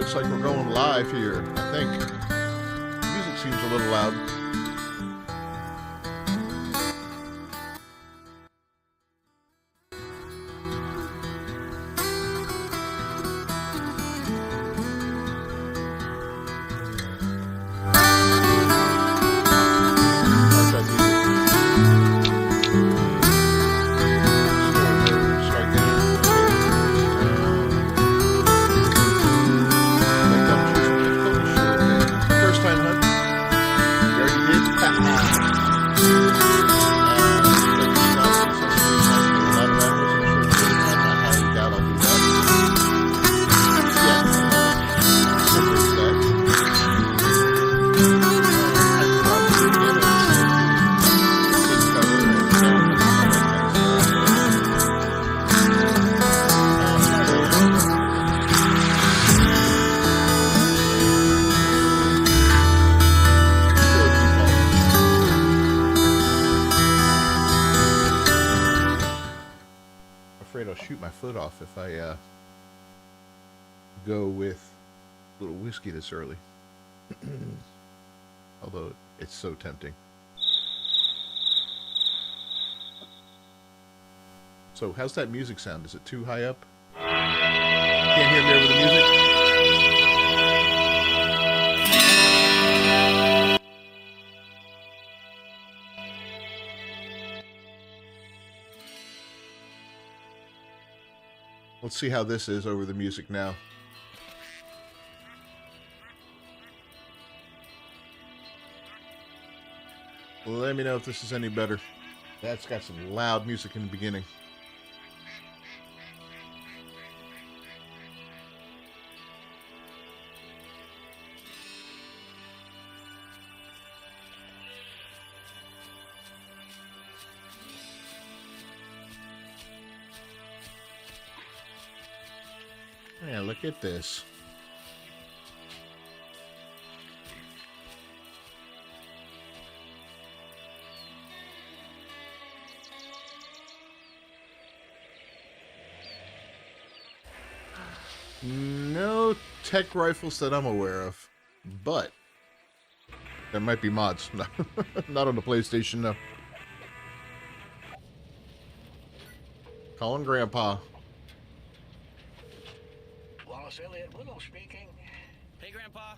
looks like we're going live here, I think. Music seems a little loud. Shoot my foot off if I go with a little whiskey this early. Although it's so tempting. So how's that music sound? Is it too high up? Can't hear me over the music? Let's see how this is over the music now. Let me know if this is any better. That's got some loud music in the beginning. Yeah, look at this. No tech rifles that I'm aware of, but there might be mods. No, not on the PlayStation, no. Calling Grandpa. Speaking. Hey, Grandpa.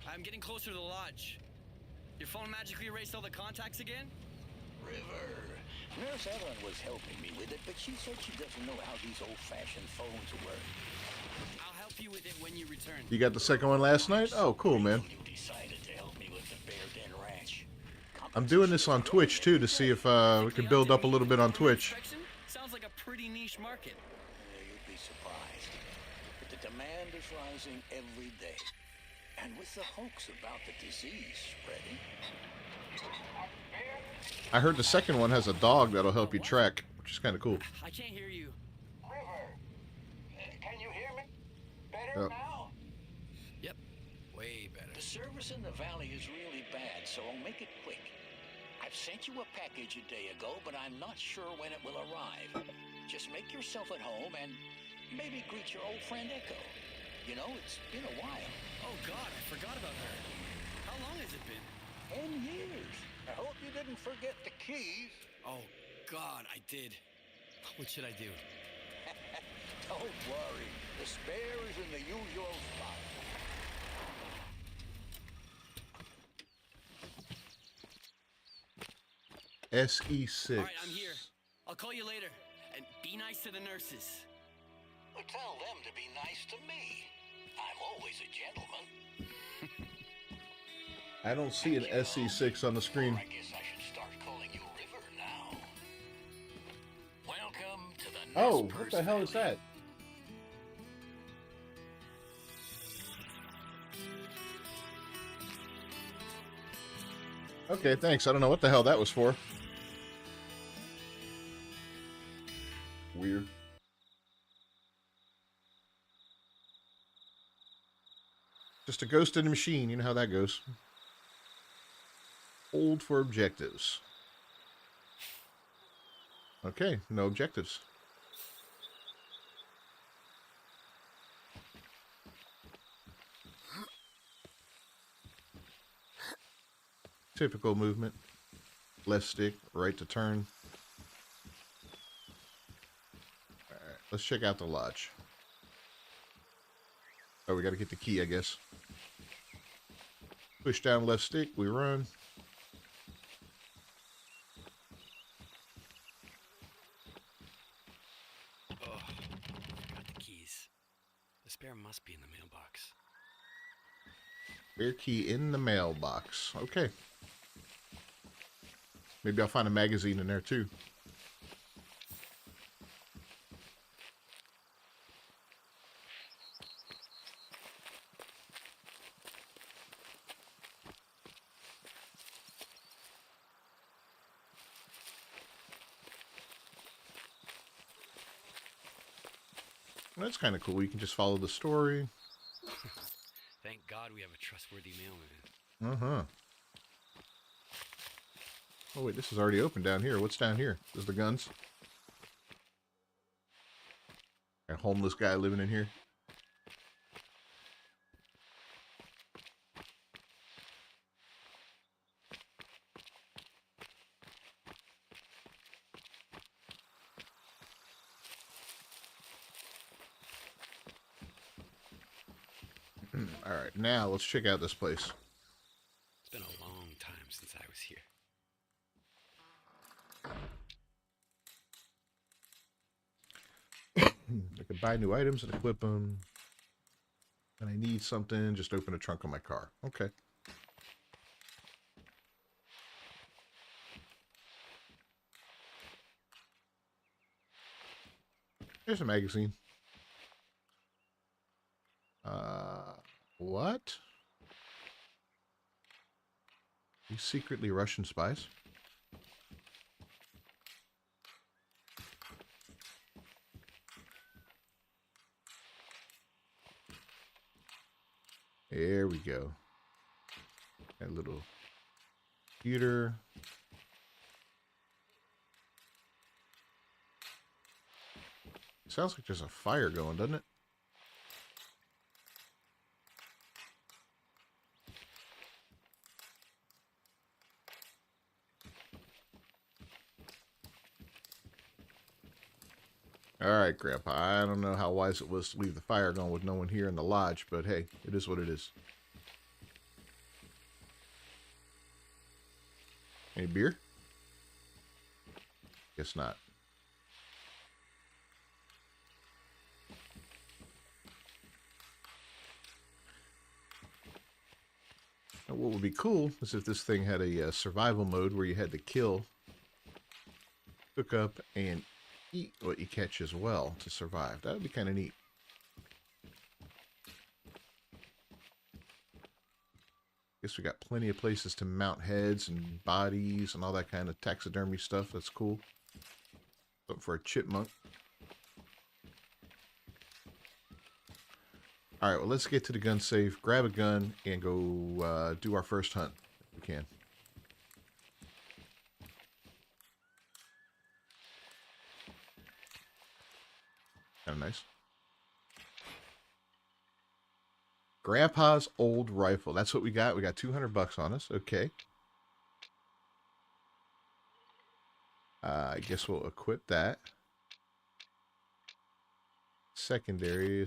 I'm getting closer to the lodge. Your phone magically erased all the contacts again? River. Nurse Ellen was helping me with it, but she said she doesn't know how these old-fashioned phones work. I'll help you with it when you return. You got the second one last night? Oh, cool, man. You decided to help me with the Bear Den Ranch. I'm doing this on Twitch, too, to see if we can build up a little bit on Twitch. Sounds like a pretty niche market. You'd be surprised. But the demand is rising every day. And with the hoax about the disease spreading... I heard the second one has a dog that'll help you track, which is kind of cool. I can't hear you. River, can you hear me? Better now? Yep, way better. The service in the valley is really bad, so I'll make it quick. I've sent you a package a day ago, but I'm not sure when it will arrive. Just make yourself at home and maybe greet your old friend Echo. You know, it's been a while. Oh, God, I forgot about her. How long has it been? 10 years. I hope you didn't forget the keys. Oh, God, I did. What should I do? Don't worry. The spare is in the usual spot. SE6. All right, I'm here. I'll call you later. And be nice to the nurses. Well, tell them to be nice to me. I'm always a gentleman. I don't see an SE6 on the screen. I guess I should start calling you River now. Welcome to the Oh, Nez what the hell is that? Okay, thanks. I don't know what the hell that was for. Weird. Just a ghost in a machine. You know how that goes. Hold for objectives. Okay, no objectives. typical movement. Left stick, right to turn. Alright, let's check out the lodge. Oh, we gotta get the key, I guess. Push down left stick, we run. Oh, got the keys. The spare must be in the mailbox. Spare key in the mailbox. Okay. Maybe I'll find a magazine in there too. That's kind of cool. You can just follow the story. Thank God we have a trustworthy mailman. Uh-huh. Oh, wait, this is already open down here. What's down here? There's the guns. A homeless guy living in here. All right, now let's check out this place. It's been a long time since I was here. I can buy new items and equip them. And I need something, just open the trunk of my car. Okay. Here's a magazine. What? These secretly Russian spies? There we go. That little computer. Sounds like there's a fire going, doesn't it? Alright, Grandpa. I don't know how wise it was to leave the fire going with no one here in the lodge, but hey, it is what it is. Any beer? Guess not. Now, what would be cool is if this thing had a survival mode where you had to kill, cook up, and eat what you catch as well to survive. That would be kind of neat. Guess we got plenty of places to mount heads and bodies and all that kind of taxidermy stuff. That's cool. Something for a chipmunk. Alright, well, let's get to the gun safe, grab a gun, and go do our first hunt, if we can. Kind of nice. Grandpa's old rifle. That's what we got. We got 200 bucks on us. Okay. I guess we'll equip that. Secondary.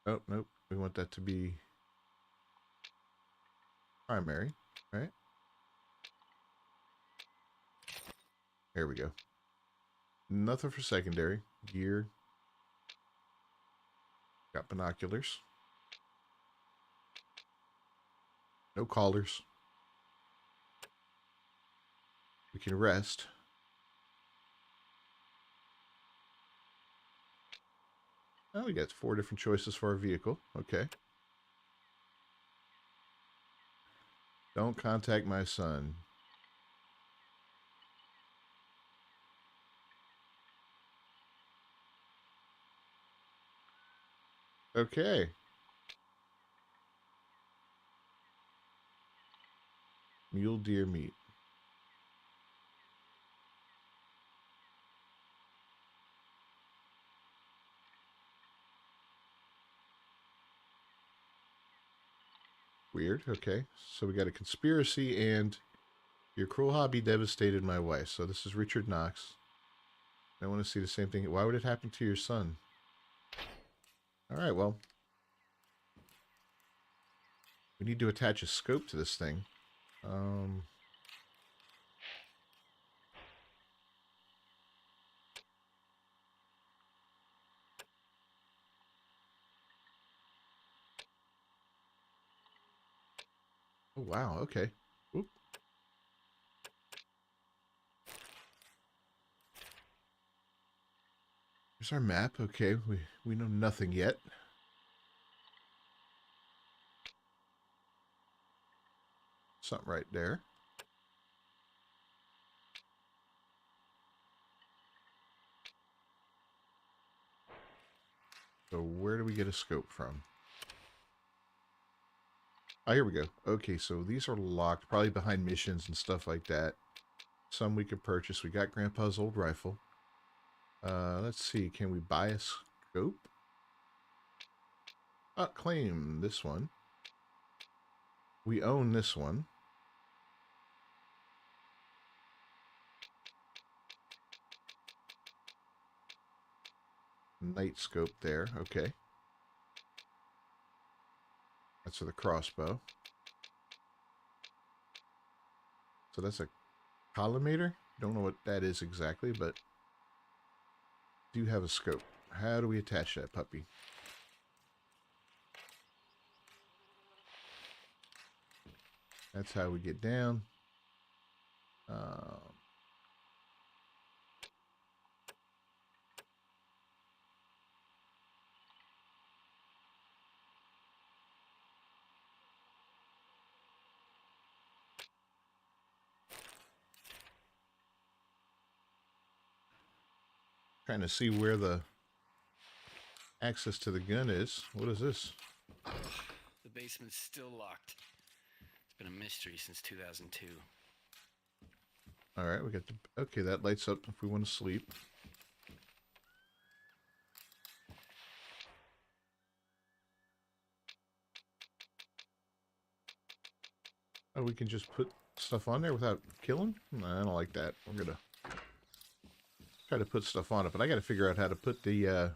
Oh, nope. We want that to be primary, right? There we go. Nothing for secondary. Gear. Got binoculars. No collars. We can rest. Oh, we got 4 different choices for our vehicle. Okay. Don't contact my son. Okay. Mule deer meat. Weird. Okay. So we got a conspiracy and Your cruel hobby devastated my wife. So this is Richard Knox. I want to see the same thing. Why would it happen to your son? All right, well. We need to attach a scope to this thing. Oh, wow. Okay. Oop. Here's our map. Okay, we know nothing yet. Something right there. So where do we get a scope from? Oh, here we go. Okay, so these are locked, probably behind missions and stuff like that. Some we could purchase. We got Grandpa's old rifle. Let's see. Can we buy a scope? Claim this one. We own this one. Night scope there. Okay. That's for the crossbow. So that's a collimator. Don't know what that is exactly, but do have a scope. How do we attach that puppy? That's how we get down. Trying to see where the access to the gun is. What is this? The basement's still locked. It's been a mystery since 2002. All right, we got the... Okay, that lights up if we want to sleep. Oh, we can just put stuff on there without killing? No, I don't like that. We're going to try to put stuff on it, but I got to figure out how to put the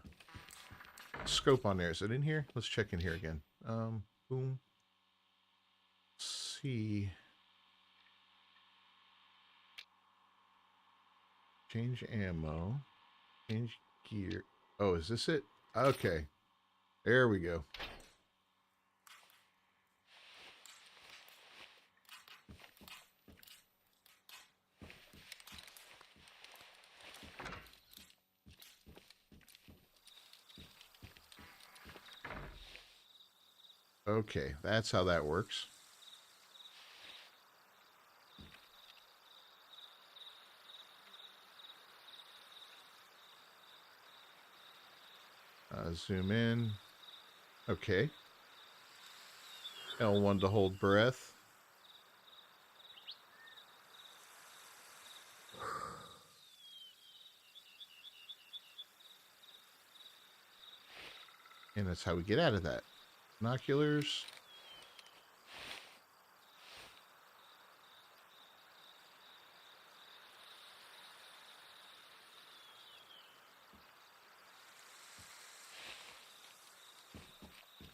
scope on there. Is it in here? Let's check in here again. Boom. Let's see. Change ammo. Change gear. Oh, is this it? Okay. There we go. Okay, that's how that works. Zoom in. Okay. L1 to hold breath. And that's how we get out of that. Binoculars.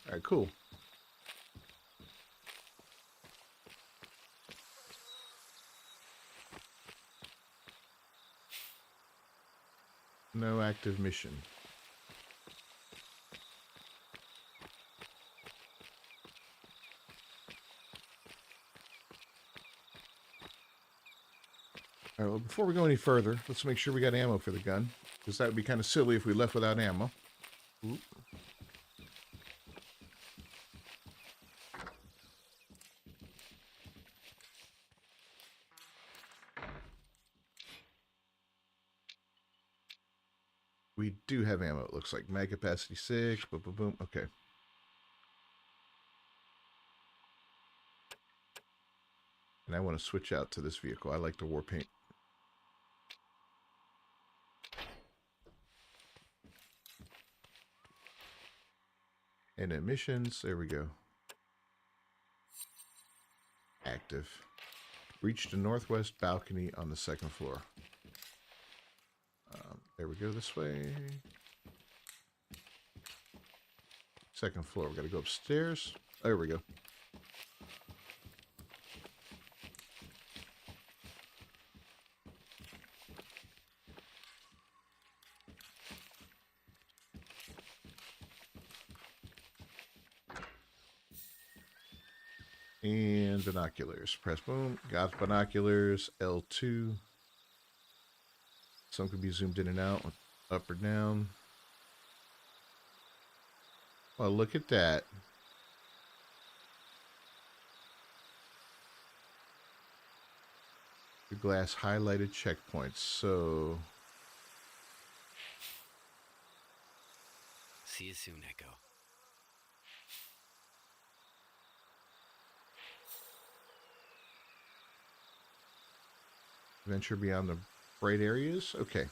All right, cool. No active mission. All right, well, before we go any further, let's make sure we got ammo for the gun, because that would be kind of silly if we left without ammo. Oop. We do have ammo, it looks like. Mag capacity 6, boom, boom, boom. Okay. And I want to switch out to this vehicle. I like the war paint. And emissions, there we go. Active. Reach the northwest balcony on the second floor. There we go, this way. Second floor. We got to go upstairs. There we go. And binoculars. Press boom. Got binoculars. L2. Some can be zoomed in and out. Up or down. Oh, look at that. The glass highlighted checkpoints. So... See you soon, Echo. Venture beyond the bright areas? Okay.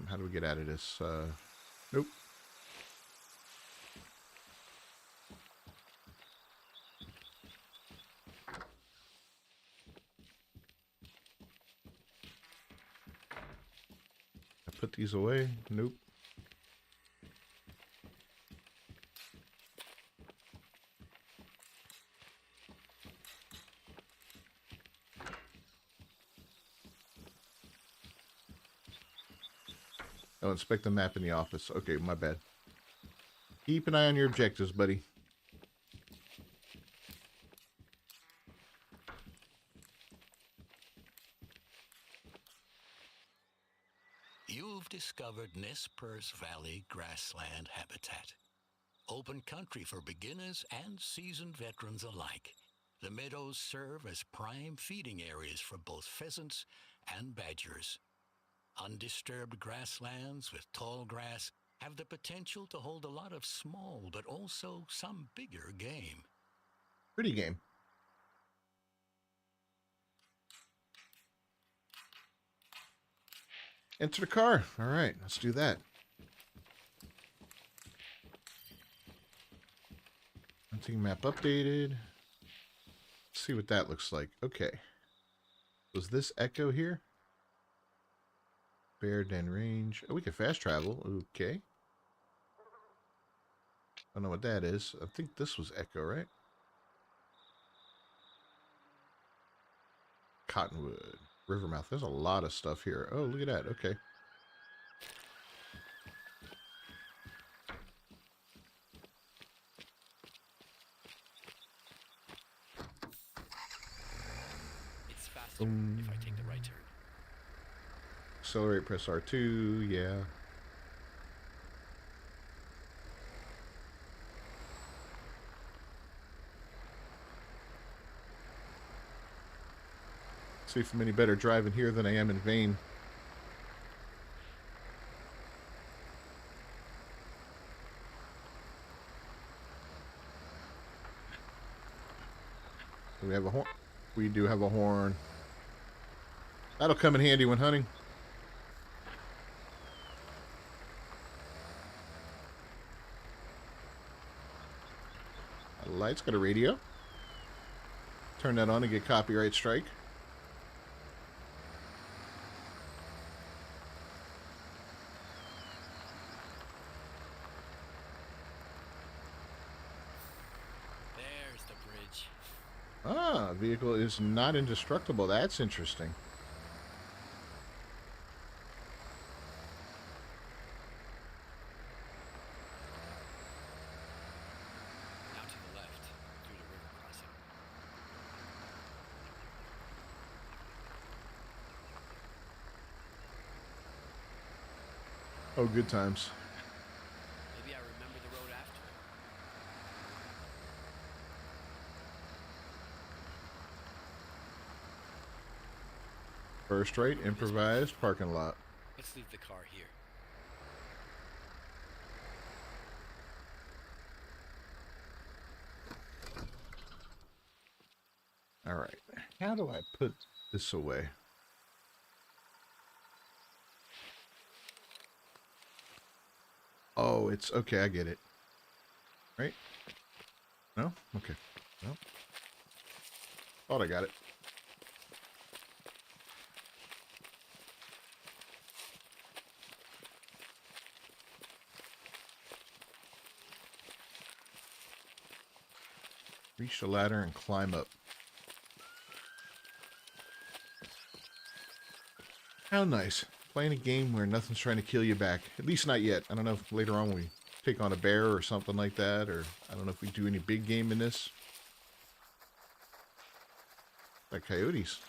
How do we get out of this? Nope. I put these away? Nope. Oh, inspect the map in the office. Okay, my bad. Keep an eye on your objectives, buddy. You've discovered Nez Perce Valley grassland habitat. Open country for beginners and seasoned veterans alike. The meadows serve as prime feeding areas for both pheasants and badgers. Undisturbed grasslands with tall grass have the potential to hold a lot of small but also some bigger game. Pretty game. Enter the car. All right, let's do that. Hunting map updated. Let's see what that looks like. Okay. Was this Echo here? Bear Den range. Oh, we can fast travel. Okay. I don't know what that is. I think this was Echo, right? Cottonwood. Rivermouth. There's a lot of stuff here. Oh, look at that. Okay. It's faster if I take the right turn. Accelerate, press R2. Yeah. See if I'm any better driving here than I am in Vane. Do we have a horn? We do have a horn. That'll come in handy when hunting. Light's got a radio. Turn that on to get copyright strike. There's the bridge. Ah, vehicle is not indestructible. That's interesting. Now to the left, through the river crossing. Oh, good times. Maybe I remember the road after. First rate, improvised parking lot. Let's leave the car here. All right. How do I put this away? Oh, it's okay. I get it. Right? No? Okay. No. Thought I got it. Reach the ladder and climb up. How nice. Playing a game where nothing's trying to kill you back. At least not yet. I don't know if later on we take on a bear or something like that, or I don't know if we do any big game in this. Like coyotes.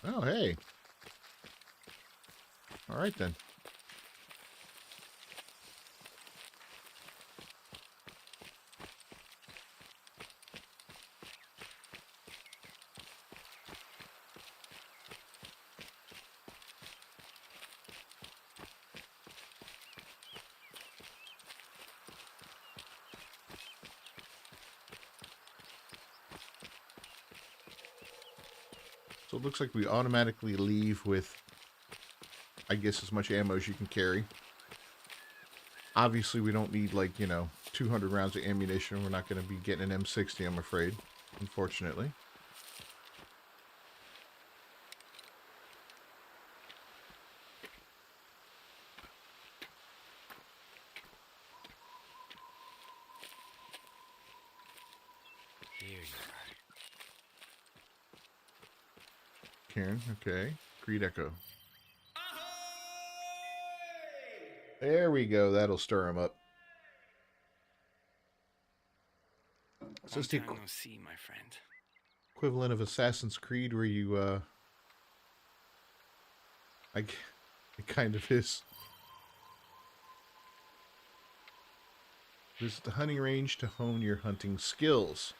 Oh, hey. All right, then. So it looks like we automatically leave with, I guess, as much ammo as you can carry. Obviously, we don't need, like, 200 rounds of ammunition. We're not going to be getting an M60, I'm afraid, unfortunately. Here you are. Karen, okay. Greed Echo. There we go. That'll stir him up. Is this the Long time no see, my friend. equivalent of Assassin's Creed where you, it kind of is. Visit the hunting range to hone your hunting skills.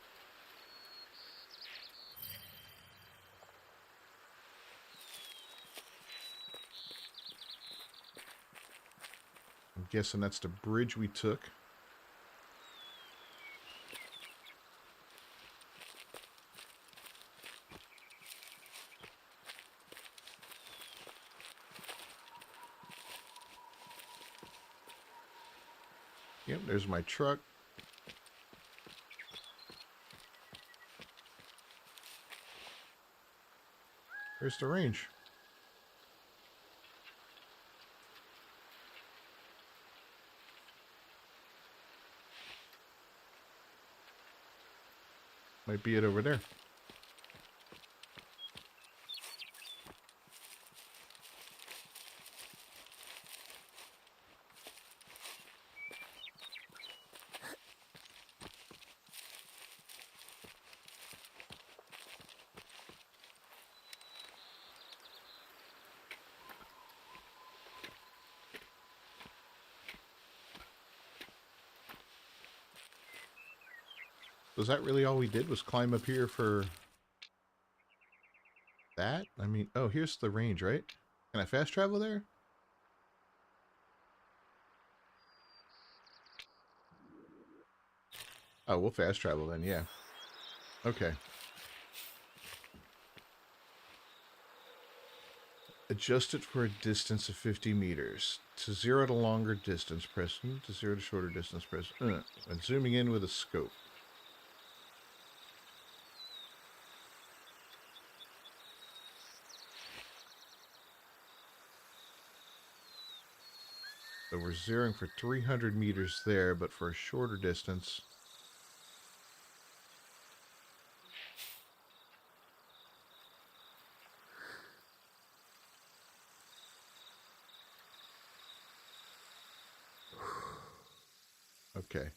I'm guessing that's the bridge we took. Yep, there's my truck. There's the range. Might be it over there. Was that really all we did, was climb up here for that? I mean, oh, here's the range, right? Can I fast travel there? Oh, we'll fast travel then, yeah. Okay. Adjust it for a distance of 50 meters. To 0 to longer distance, press to 0 to shorter distance, press and zooming in with a scope. So we're zeroing for 300 meters there, but for a shorter distance. Okay.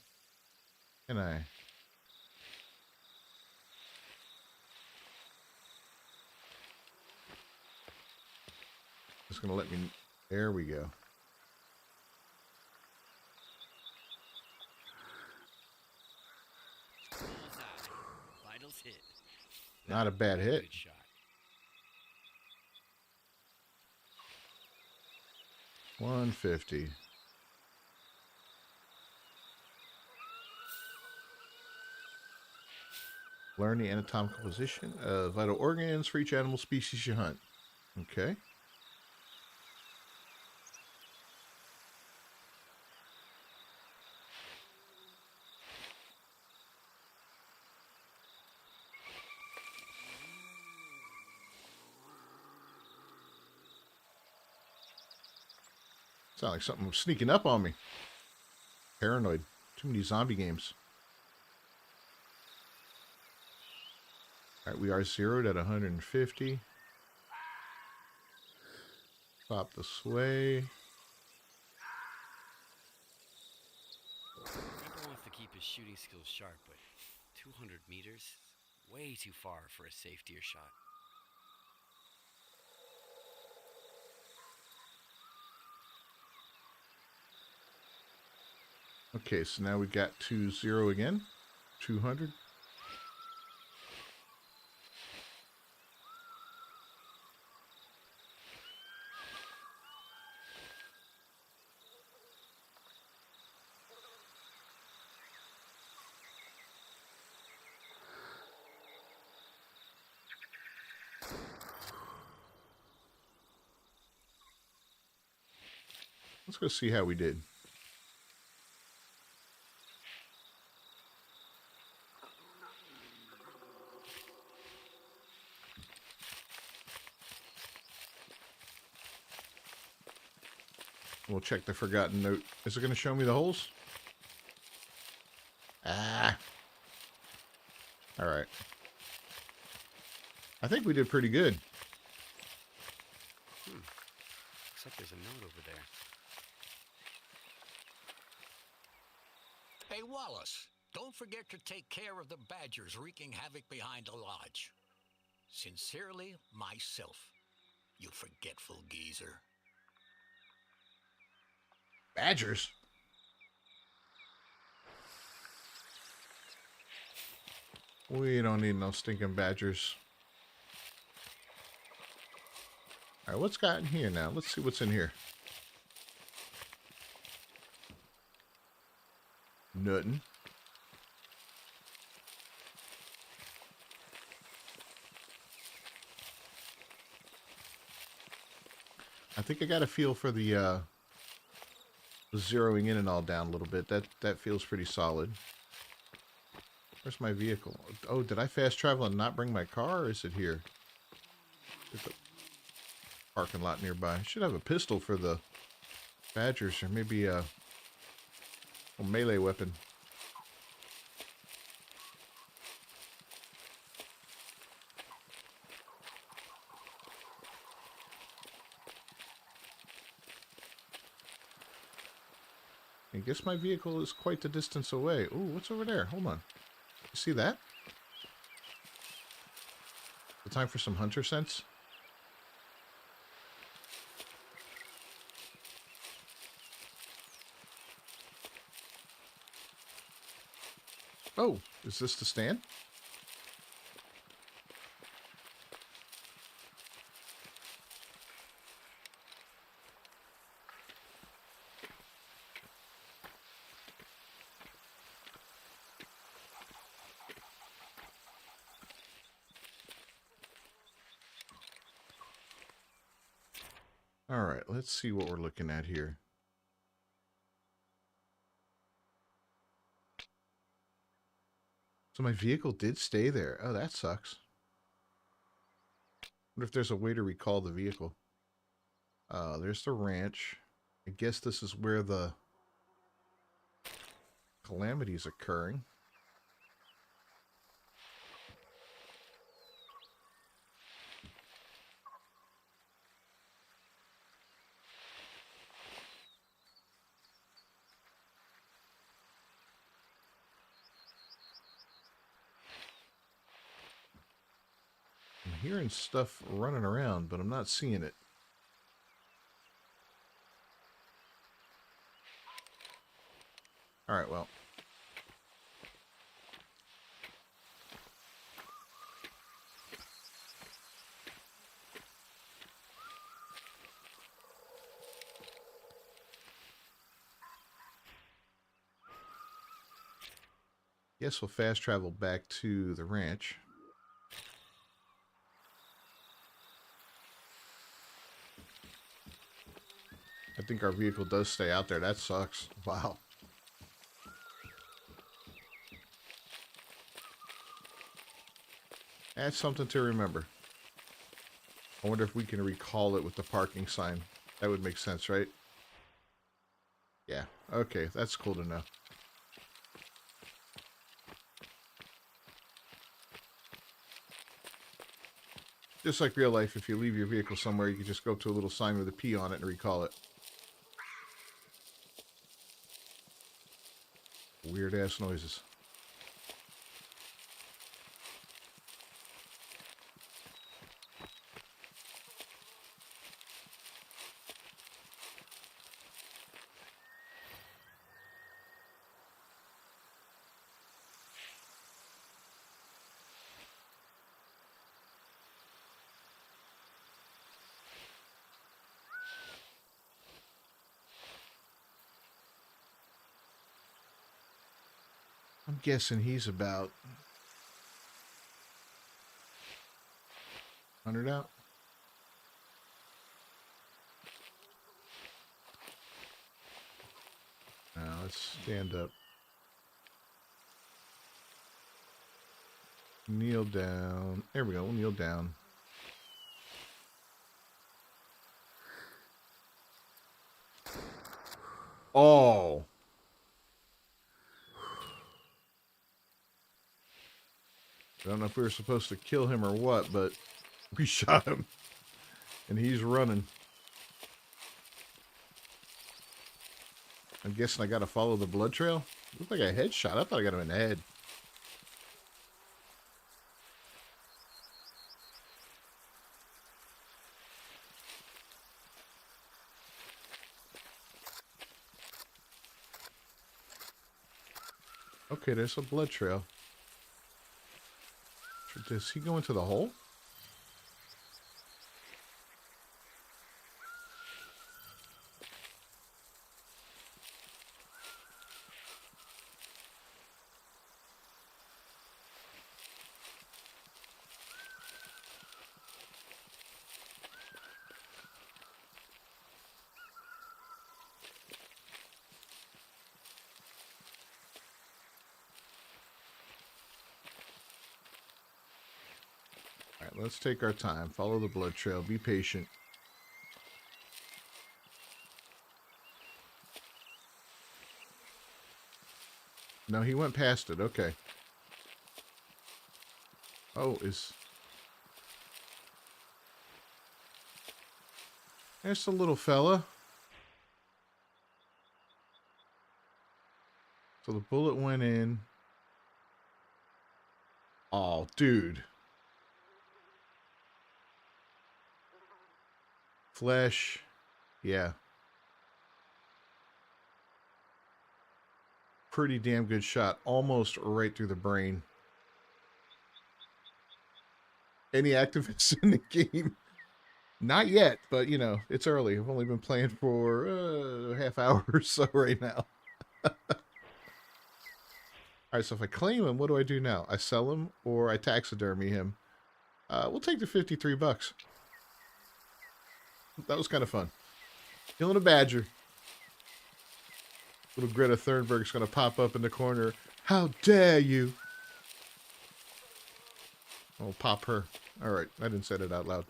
Can I? It's going to let me. There we go. Vitals hit. Not a bad hit. Good shot. 150. Learn the anatomical position of vital organs for each animal species you hunt. Okay. Sound like something was sneaking up on me. Paranoid. Too many zombie games. Alright, we are zeroed at 150. Stop the sway. Grandpa wants to keep his shooting skills sharp, but 200 meters is way too far for a safe deer shot. Okay, so now we got to 0 again. 200. Let's go see how we did. We'll check the forgotten note. Is it going to show me the holes? Ah. All right. I think we did pretty good. Looks like there's a note over there. Hey, Wallace, don't forget to take care of the badgers wreaking havoc behind the lodge. Sincerely, myself. You forgetful geezer. Badgers? We don't need no stinking badgers. Alright, what's got in here now? Let's see what's in here. Nothing. I think I got a feel for the zeroing in and all down a little bit. That feels pretty solid. Where's my vehicle? Oh, did I fast travel and not bring my car, or is it here? There's a parking lot nearby. I should have a pistol for the badgers, or maybe a melee weapon. I guess my vehicle is quite the distance away. Ooh, what's over there? Hold on. You see that? The time for some hunter sense? Oh, is this the stand? All right, let's see what we're looking at here. So my vehicle did stay there. Oh, that sucks. Wonder if there's a way to recall the vehicle. There's the ranch. I guess this is where the calamity is occurring. I'm hearing stuff running around, but I'm not seeing it. All right, well. Guess we'll fast travel back to the ranch. I think our vehicle does stay out there. That sucks. Wow. That's something to remember. I wonder if we can recall it with the parking sign. That would make sense, right? Yeah. Okay, that's cool to know. Just like real life, if you leave your vehicle somewhere, you can just go up to a little sign with a P on it and recall it. Weird ass noises. I'm guessing he's about 100 out. Now let's stand up. Kneel down. There we go. We'll kneel down. Oh. I don't know if we were supposed to kill him or what, but we shot him. And he's running. I'm guessing I gotta follow the blood trail. Looked like a headshot. I thought I got him in the head. Okay, there's a blood trail. Does he go into the hole? All right, let's take our time. Follow the blood trail. Be patient. No, he went past it. Okay. Oh, there's the little fella. So the bullet went in. Oh, dude. Flesh. Yeah. Pretty damn good shot. Almost right through the brain. Any activists in the game? Not yet, but you know, it's early. I've only been playing for a half hour or so right now. All right, so if I claim him, what do I do now? I sell him or I taxidermy him? We'll take the 53 bucks. That was kind of fun. Killing a badger. Little Greta Thunberg's going to pop up in the corner. How dare you? I'll pop her. All right, I didn't say it out loud.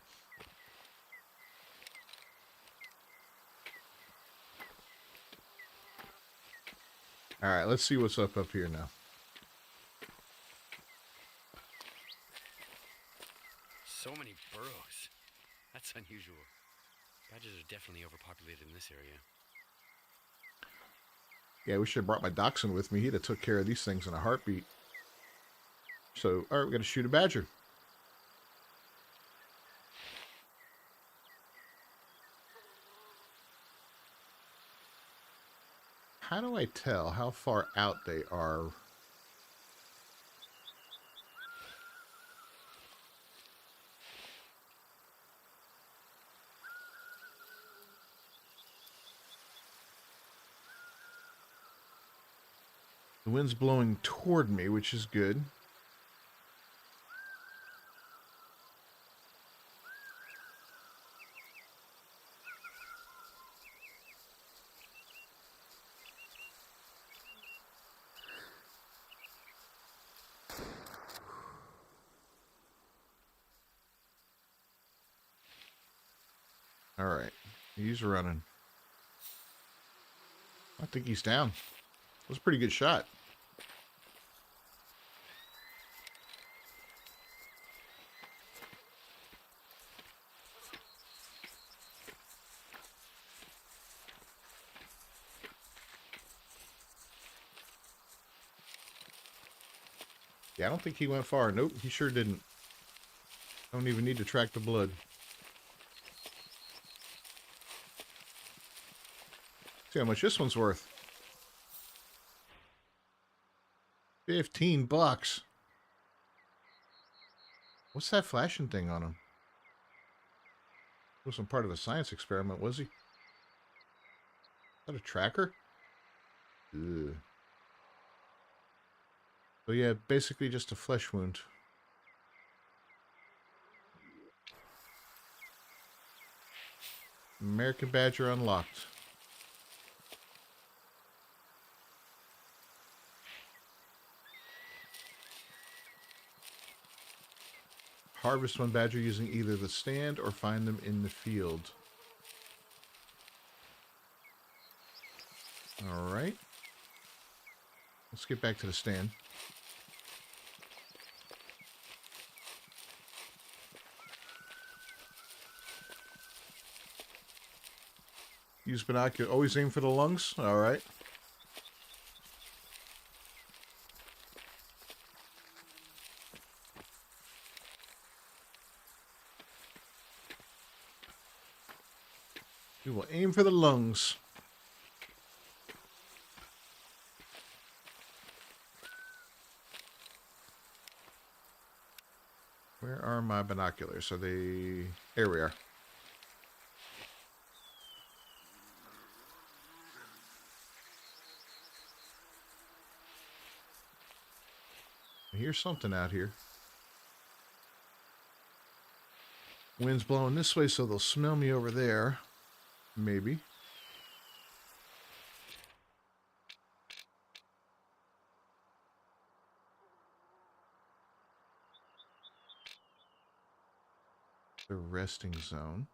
All right, let's see what's up here now. So many burrows. That's unusual. Badgers are definitely overpopulated in this area. Yeah, we should have brought my dachshund with me. He'd have took care of these things in a heartbeat. So, all right, we got to shoot a badger. How do I tell how far out they are? The wind's blowing toward me, which is good. All right. He's running. I think he's down. That was a pretty good shot. Yeah, I don't think he went far. Nope, he sure didn't. Don't even need to track the blood. See how much this one's worth. 15 bucks. What's that flashing thing on him? Wasn't part of a science experiment, was he? Is that a tracker? Ugh. So yeah, basically just a flesh wound. American Badger unlocked. Harvest one badger using either the stand or find them in the field. Alright. Let's get back to the stand. Use binocular. Always aim for the lungs. Alright. We will aim for the lungs. Where are my binoculars? Are they... Here we are. I hear something out here. Wind's blowing this way, so they'll smell me over there. Maybe. The resting zone.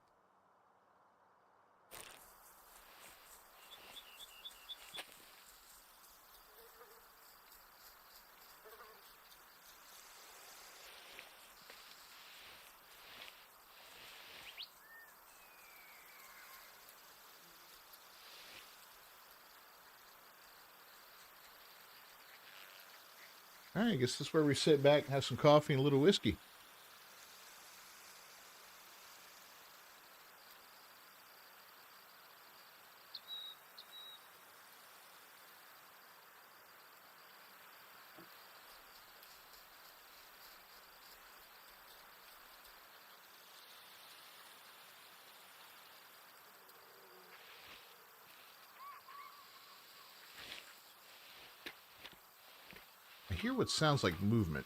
Alright, I guess this is where we sit back and have some coffee and a little whiskey. I hear what sounds like movement.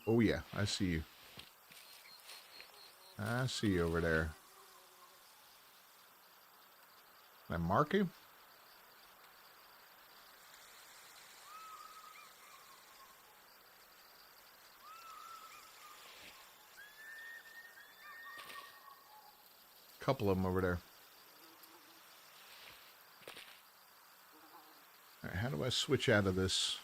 Oh yeah, I see you. I see you over there. Can I mark him? Couple of them over there. Alright, how do I switch out of this?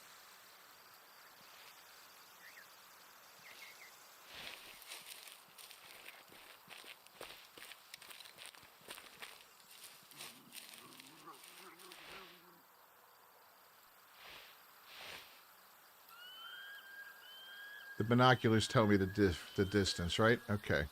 The binoculars tell me the distance, right? Okay.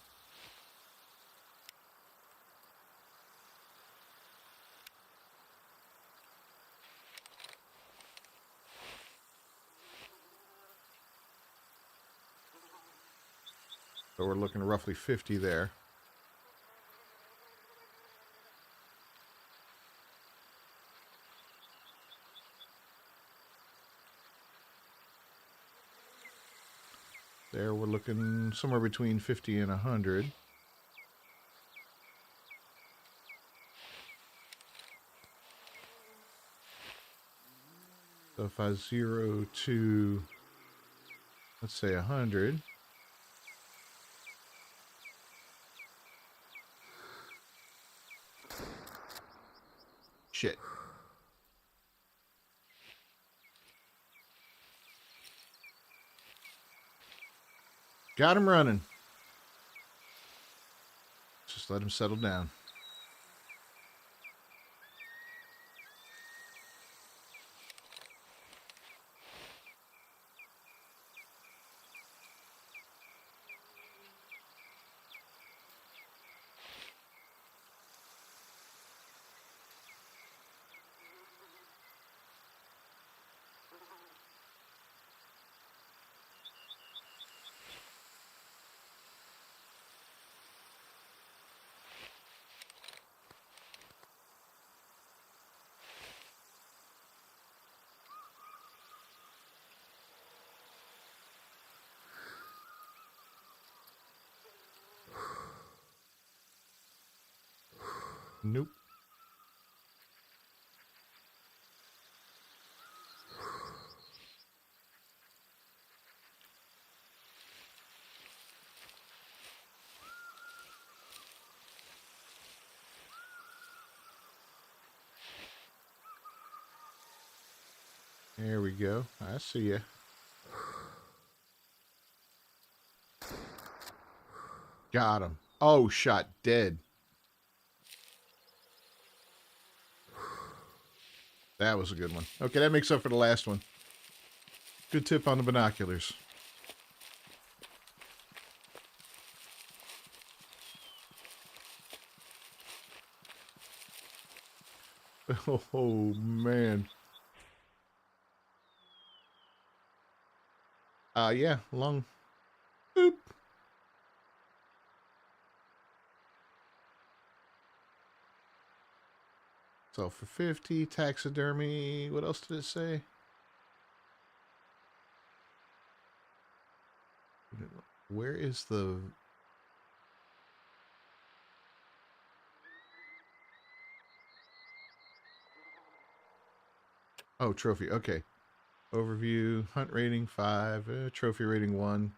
So we're looking roughly 50 there. There we're looking somewhere between 50 and 100. So if I zero to, let's say 100. Shit. Got him running. Just let him settle down. Nope. There we go. I see ya. Got him. Oh, shot dead. That was a good one. Okay, that makes up for the last one. Good tip on the binoculars. Oh, man. Yeah, long. Boop. So for 50, taxidermy. What else did it say? Where is the... Oh, trophy. Okay. Overview. Hunt rating 5. Trophy rating 1.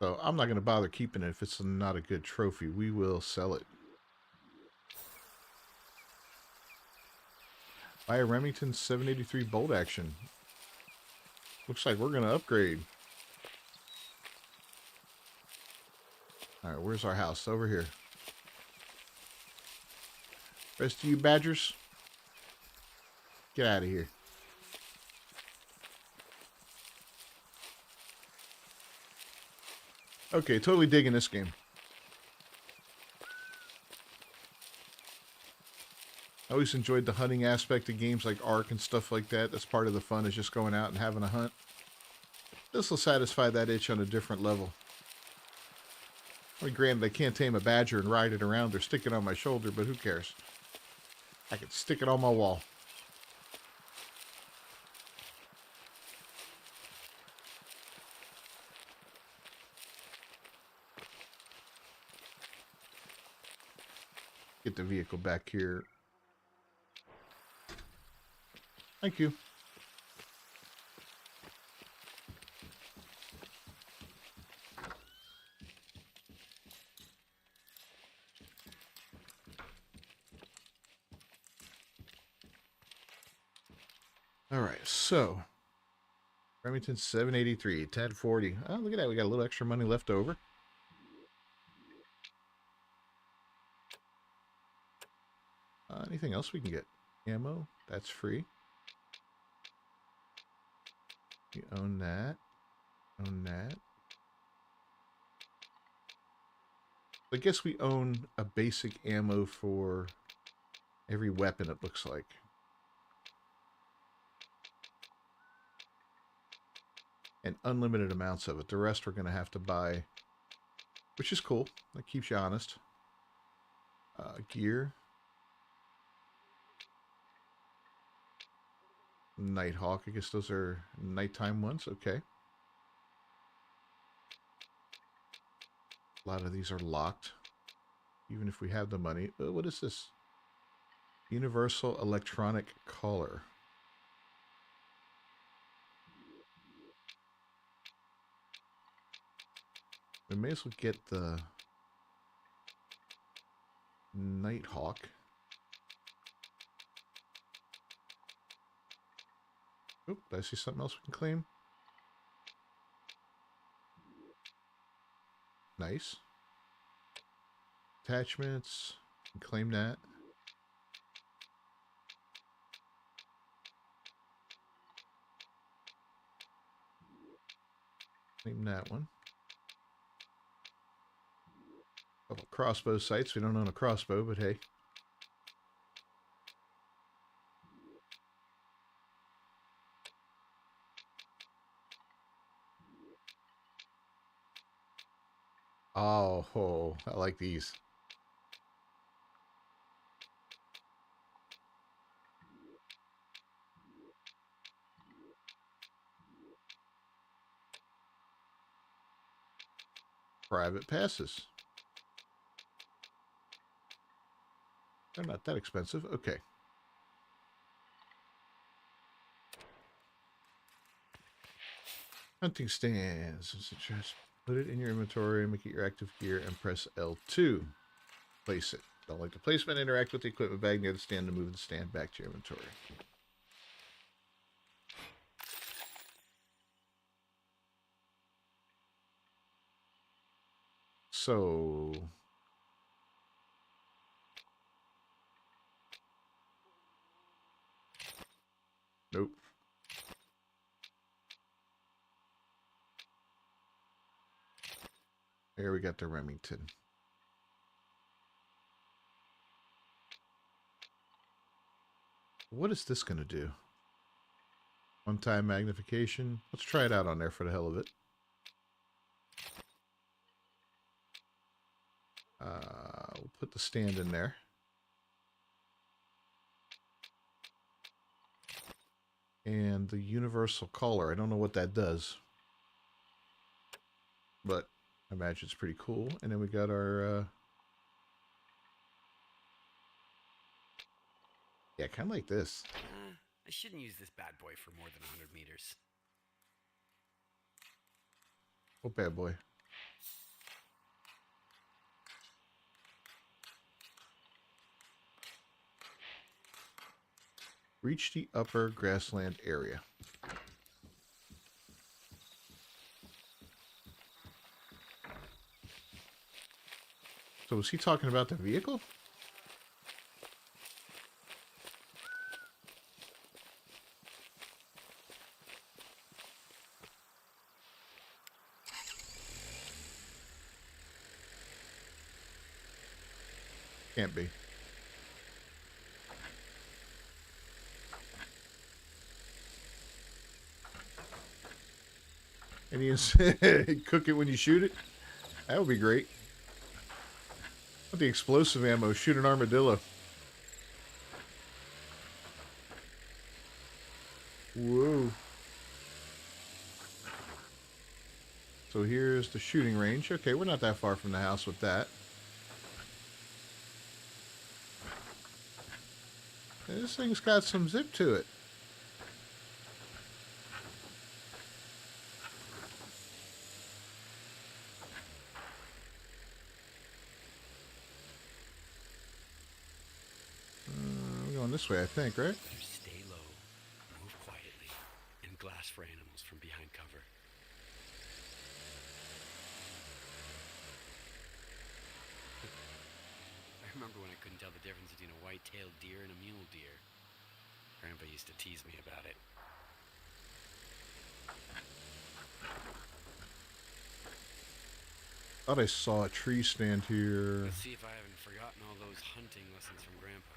So I'm not going to bother keeping it if it's not a good trophy. We will sell it. Buy a Remington 783 bolt action. Looks like we're going to upgrade. All right, where's our house? Over here. Rest of you badgers, get out of here. Okay, totally digging this game. I always enjoyed the hunting aspect of games like Ark and stuff like that. That's part of the fun, is just going out and having a hunt. This will satisfy that itch on a different level. I mean, granted, I can't tame a badger and ride it around or stick it on my shoulder, but who cares? I can stick it on my wall. Get the vehicle back here. Thank you. All right, so Remington 783, 1040. Oh, look at that. We got a little extra money left over. Anything else we can get? Ammo, that's free. We own that. Own that. I guess we own a basic ammo for every weapon, it looks like. And unlimited amounts of it. The rest we're going to have to buy, which is cool. That keeps you honest. Gear. Nighthawk. I guess those are nighttime ones. Okay. A lot of these are locked, even if we have the money. What is this? Universal electronic collar. We may as well get the Nighthawk. Oop, did I see something else we can claim? Nice. Attachments. Claim that. Claim that one. Couple crossbow sights. We don't own a crossbow, but hey. Oh, I like these. Private passes. They're not that expensive. Okay. Hunting stands. Just put it in your inventory, make it your active gear, and press L2. Place it. Don't like the placement. Interact with the equipment bag near the stand to move the stand back to your inventory. So... Nope. There we got the Remington. What is this going to do? One-time magnification. Let's try it out on there for the hell of it. We'll put the stand in there. And the universal collar. I don't know what that does. But I imagine it's pretty cool. And then we got our... yeah, kind of like this. I shouldn't use this bad boy for more than 100 meters. Oh, bad boy. Reach the upper grassland area. So was he talking about the vehicle? Can't be. And he cook it when you shoot it? That would be great. With the explosive ammo, shoot an armadillo. Whoa. So here's the shooting range. Okay, we're not that far from the house with that. This thing's got some zip to it. We're going this way, I think, right? Stay low, move quietly, and glass for animals from behind cover. I remember when I couldn't tell the difference between a white-tailed deer and a mule deer. Grandpa used to tease me about it. Thought I saw a tree stand here. Let's see if I haven't forgotten all those hunting lessons from Grandpa.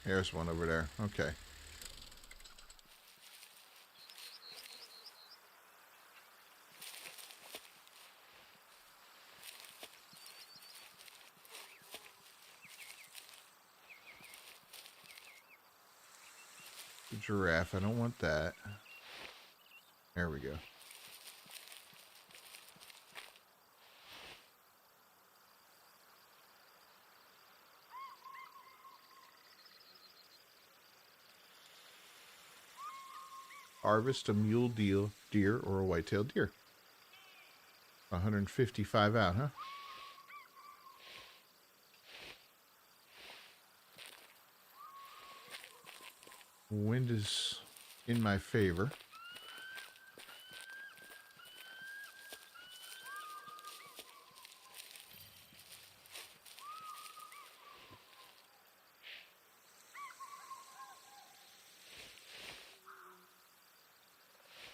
There's one over there. Okay. The giraffe. I don't want that. There we go. Harvest a mule deer or a white-tailed deer. 155 out, huh? Wind is in my favor.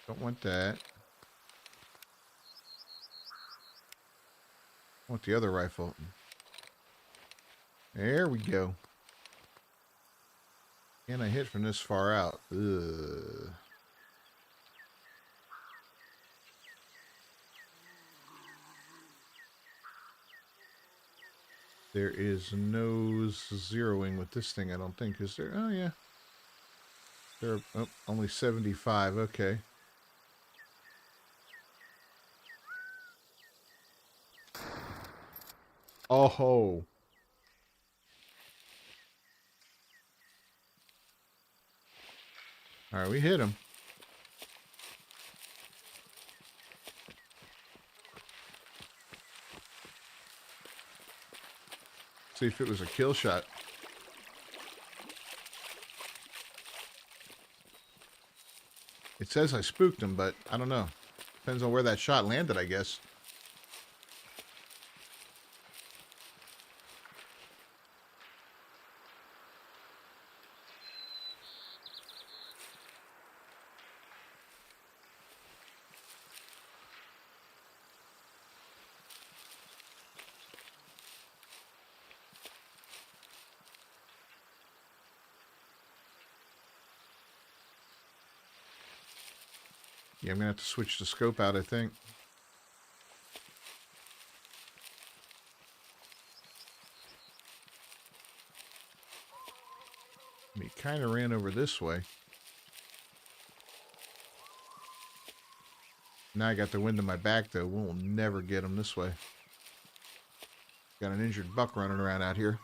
Don't want that. Want the other rifle. There we go. Can I hit from this far out? Ugh. There is no zeroing with this thing, I don't think. Is there? Oh, yeah. There are only 75. Okay. Oh ho. All right, we hit him. See if it was a kill shot. It says I spooked him, but I don't know. Depends on where that shot landed, I guess. Yeah, I'm going to have to switch the scope out, I think. He kind of ran over this way. Now I got the wind in my back, though. We'll never get him this way. Got an injured buck running around out here.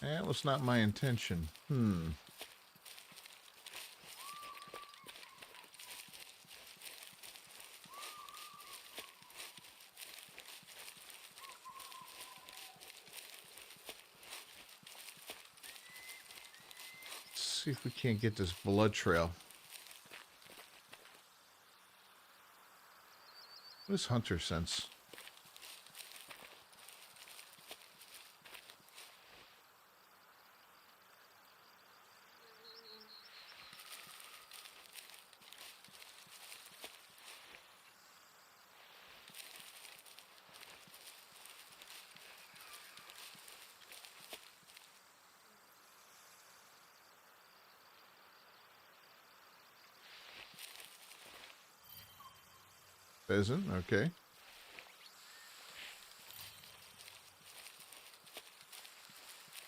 That was not my intention. See if we can't get this blood trail. What is hunter sense? Pheasant, okay.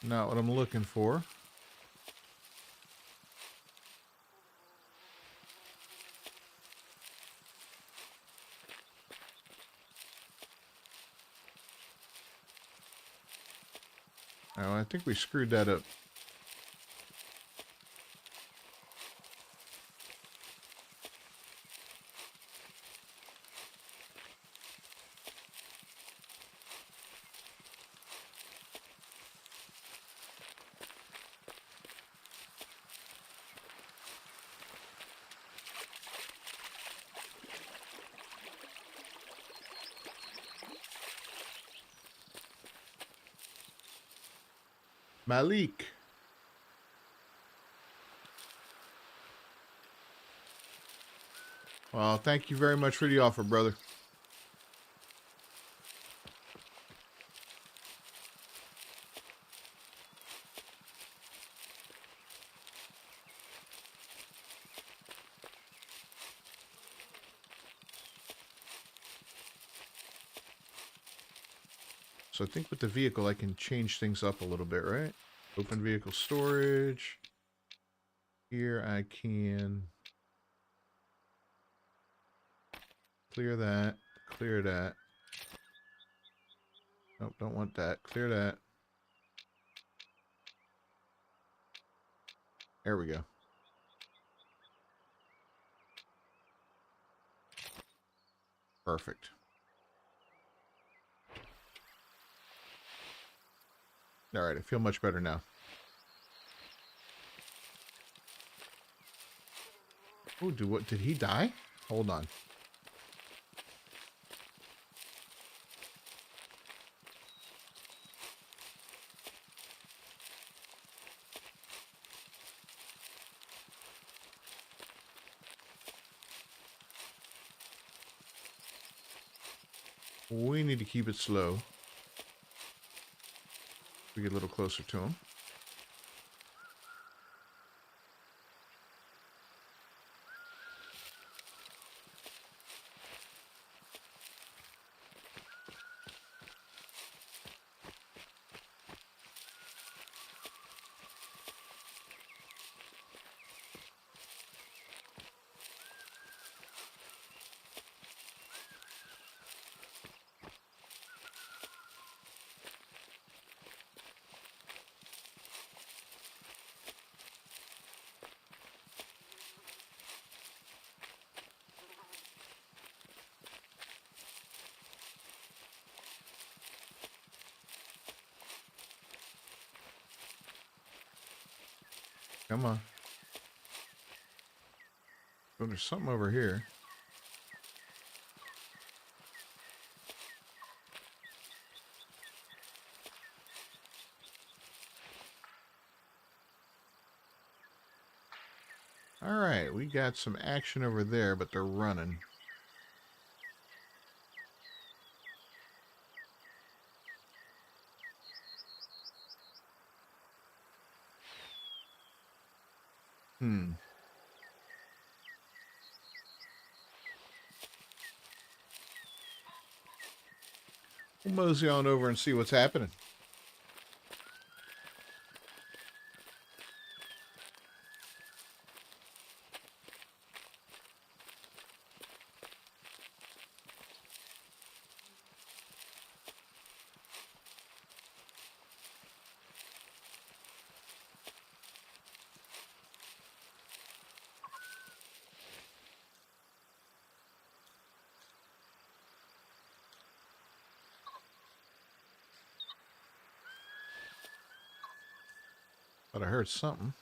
Not what I'm looking for. Oh, I think we screwed that up. Malik. Well, thank you very much for the offer, brother. So I think with the vehicle, I can change things up a little bit, right? Open vehicle storage. Here I can clear that, clear that. Nope, don't want that. Clear that. There we go. Perfect. All right, I feel much better now. Oh, did he die? Hold on. We need to keep it slow. We get a little closer to him. Come on. Oh, there's something over here. All right, we got some action over there, but they're running. We'll mosey on over and see what's happening. But I heard something.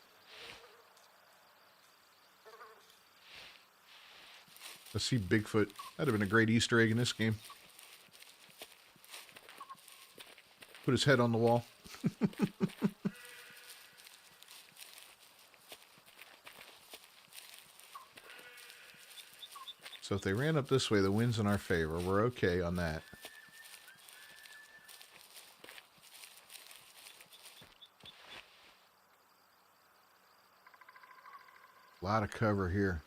I see Bigfoot. That'd have been a great Easter egg in this game. Put his head on the wall. So if they ran up this way, the wind's in our favor. We're okay on that. A lot of cover here.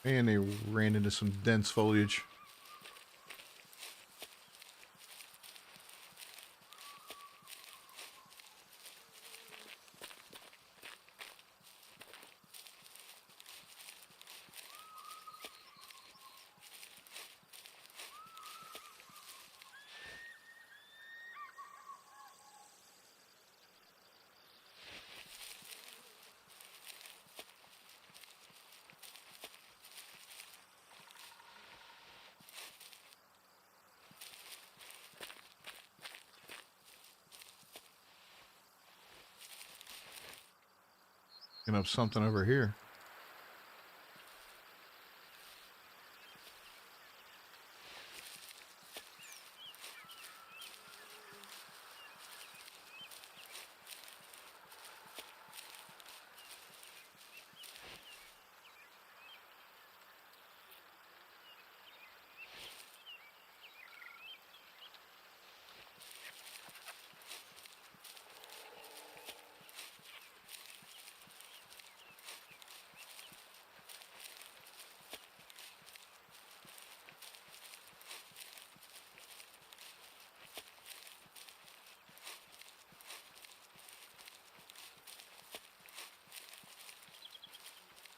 And they ran into some dense foliage. Picking up something over here.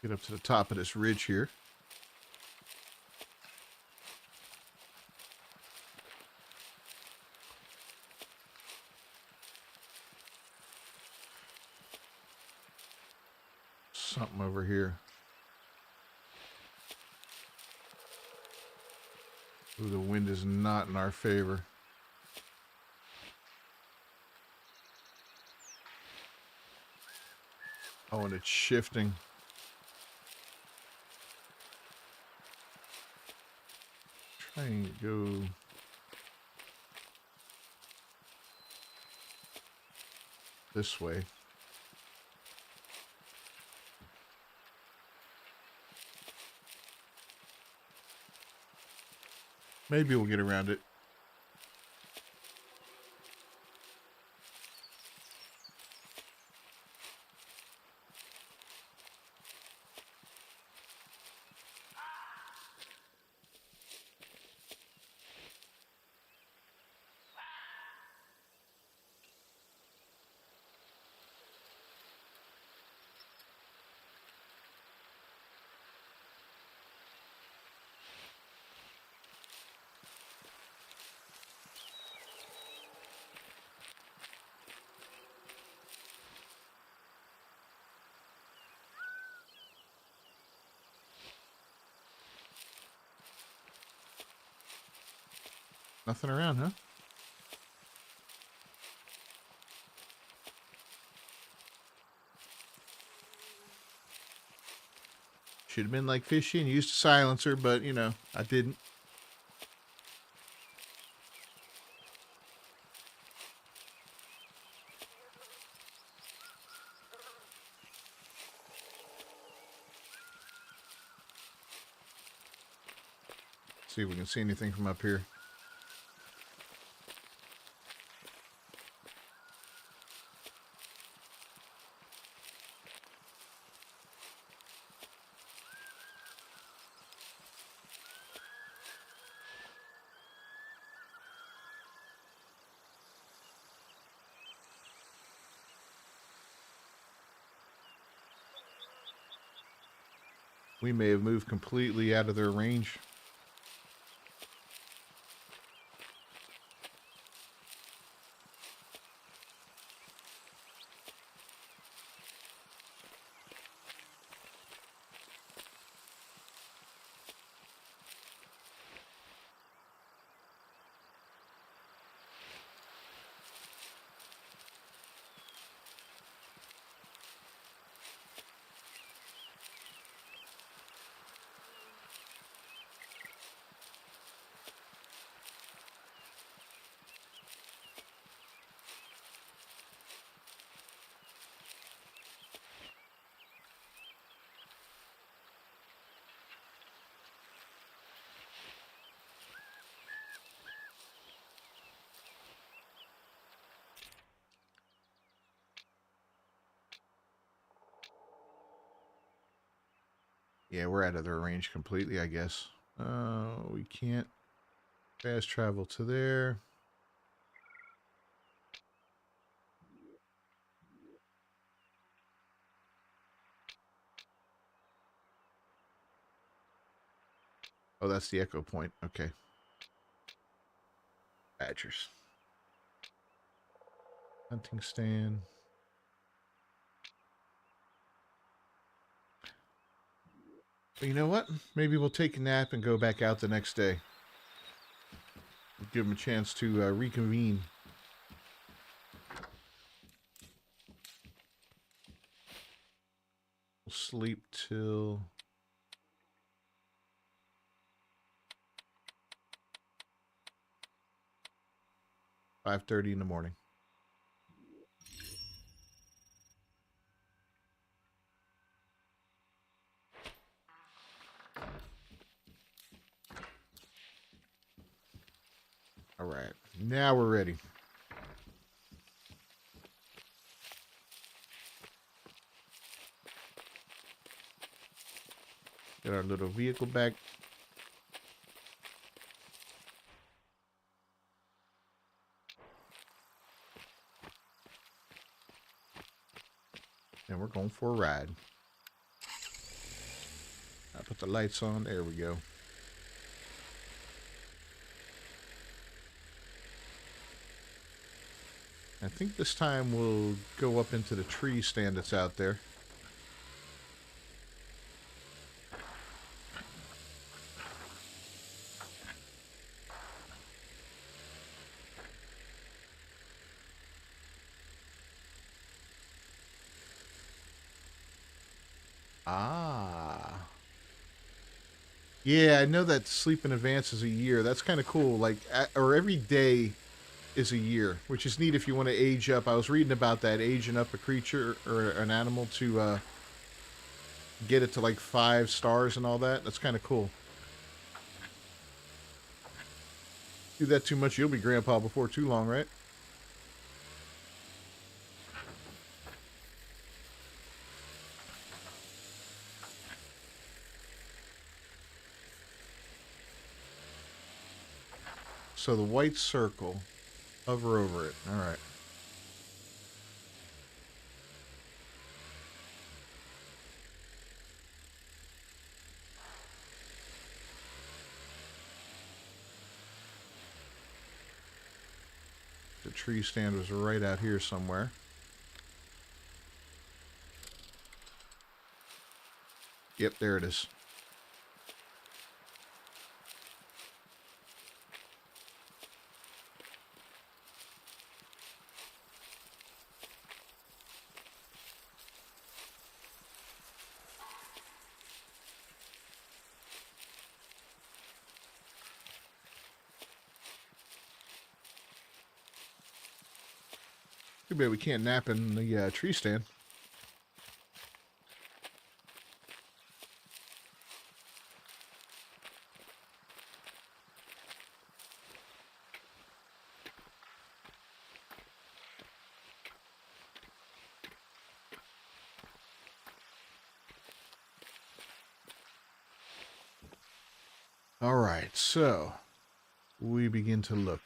Get up to the top of this ridge here. Something over here. Ooh, the wind is not in our favor. Oh, and it's shifting. Try and go this way. Maybe we'll get around it. Nothing around, huh? Should have been like fishy and used a silencer, but, you know, I didn't. See if we can see anything from up here. We may have moved completely out of their range. Yeah, we're out of their range completely, I guess. We can't fast travel to there. Oh, that's the echo point. Okay. Badgers. Hunting stand. But you know what? Maybe we'll take a nap and go back out the next day. Give them a chance to reconvene. We'll sleep till 5:30 in the morning. All right, now we're ready. Get our little vehicle back. And we're going for a ride. Put the lights on. There we go. I think this time we'll go up into the tree stand that's out there. Ah. Yeah, I know that sleep in advance is a year. That's kind of cool. Like, or every day is a year, which is neat if you want to age up. I was reading about that, aging up a creature or an animal to get it to like 5 stars and all that. That's kind of cool. Do that too much, you'll be grandpa before too long, right? So the white circle, hover over it. All right. The tree stand was right out here somewhere. Yep, there it is. Too bad we can't nap in the tree stand. All right, so we begin to look.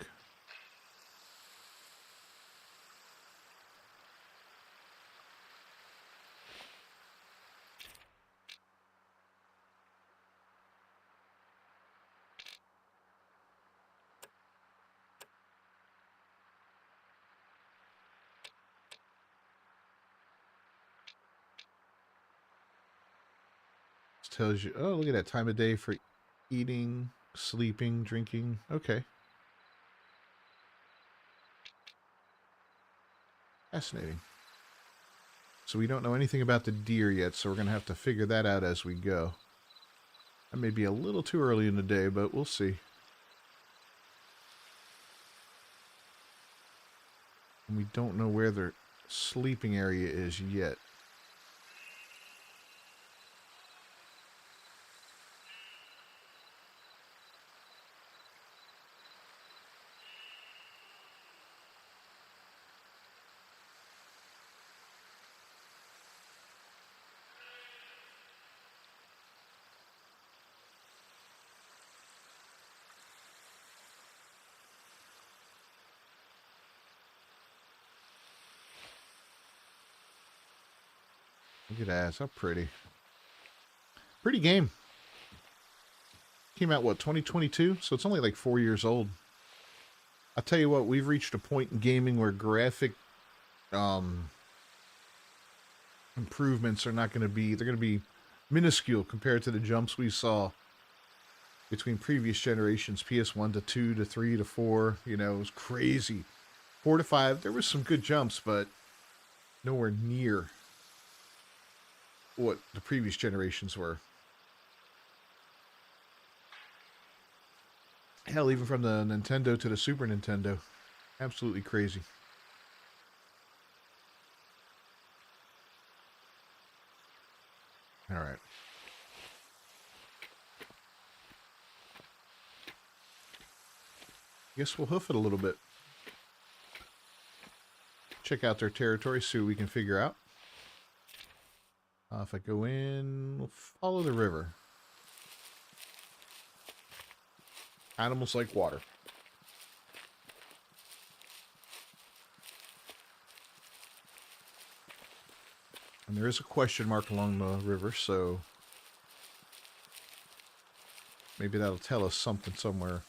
This tells you, oh, look at that time of day for eating, sleeping, drinking. Okay. Fascinating. So we don't know anything about the deer yet, so we're going to have to figure that out as we go. That may be a little too early in the day, but we'll see. And we don't know where their sleeping area is yet. Look at that. How pretty. Pretty game. Came out, what, 2022? So it's only like 4 years old. I'll tell you what, we've reached a point in gaming where graphic improvements are not going to be, they're going to be minuscule compared to the jumps we saw between previous generations, PS1 to 2 to 3 to 4. You know, it was crazy. 4 to 5, there was some good jumps, but nowhere near what the previous generations were. Hell, even from the Nintendo to the Super Nintendo. Absolutely crazy. All right. Guess we'll hoof it a little bit. Check out their territory, see what we can figure out. If I go in, we'll follow the river. Animals like water. And there is a question mark along the river, so Maybe that'll tell us something somewhere.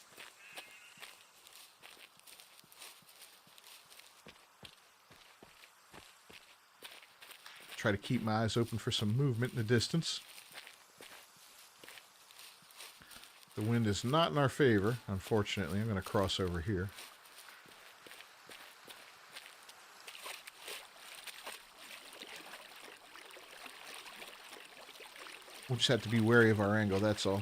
Try to keep my eyes open for some movement in the distance. The wind is not in our favor, unfortunately. I'm going to cross over here. We'll just have to be wary of our angle, that's all.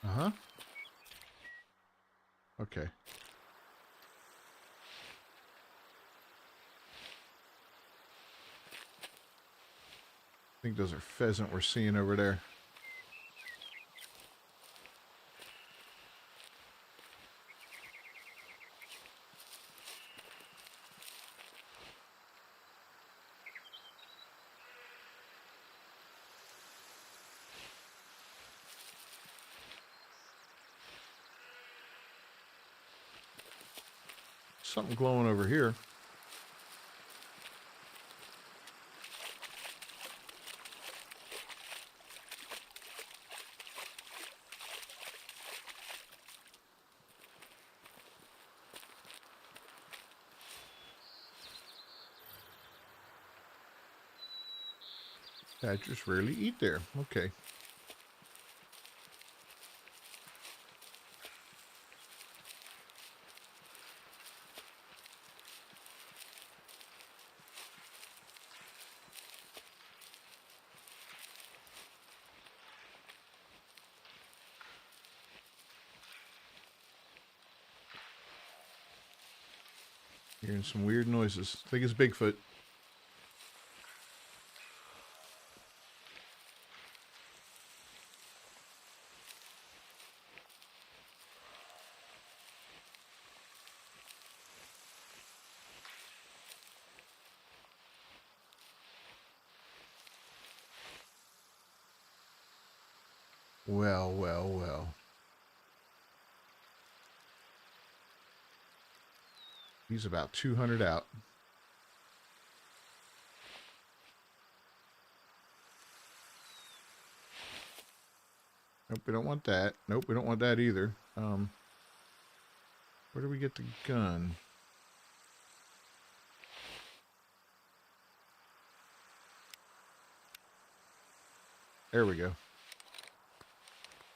Uh-huh. Okay. I think those are pheasant we're seeing over there. Something glowing over here. I just rarely eat there. Okay. Hearing some weird noises. I think it's Bigfoot. Well, well, well. He's about 200 out. Nope, we don't want that. Nope, we don't want that either. Where do we get the gun? There we go.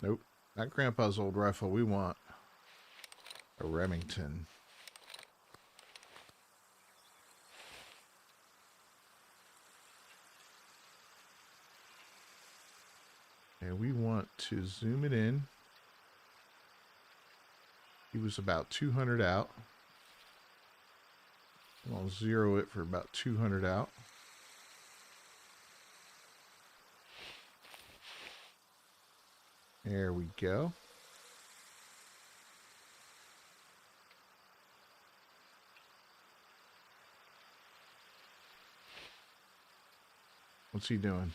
Nope, not Grandpa's old rifle. We want a Remington. And we want to zoom it in. He was about 200 out. I'll zero it for about 200 out. There we go. What's he doing?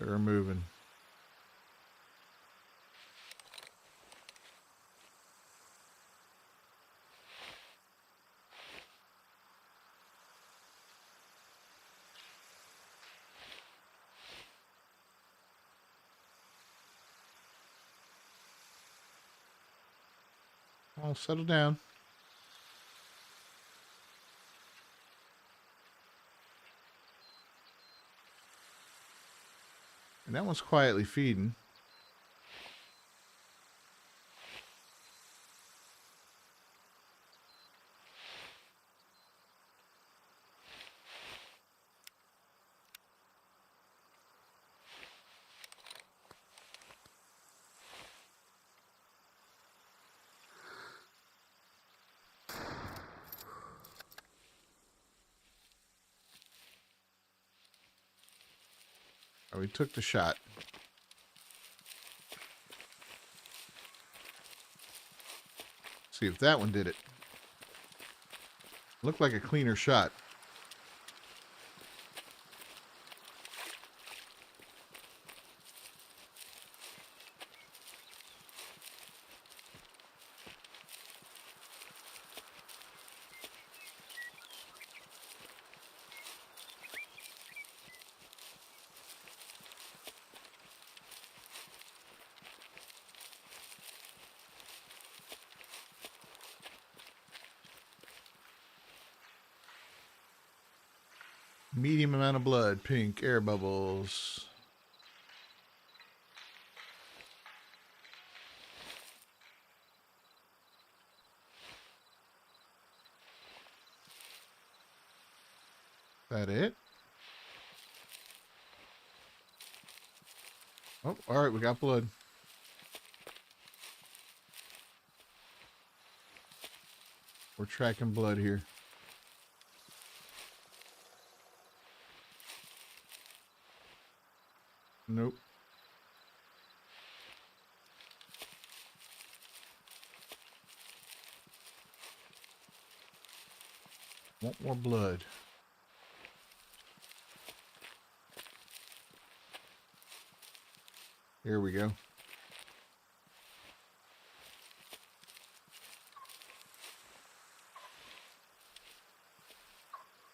They're moving. I'll settle down. And that one's quietly feeding. Oh, we took the shot. see if that one did it. Looked like a cleaner shot. Medium amount of blood, pink, air bubbles. That it? Oh, alright, we got blood. We're tracking blood here. Nope. Want more blood. Here we go.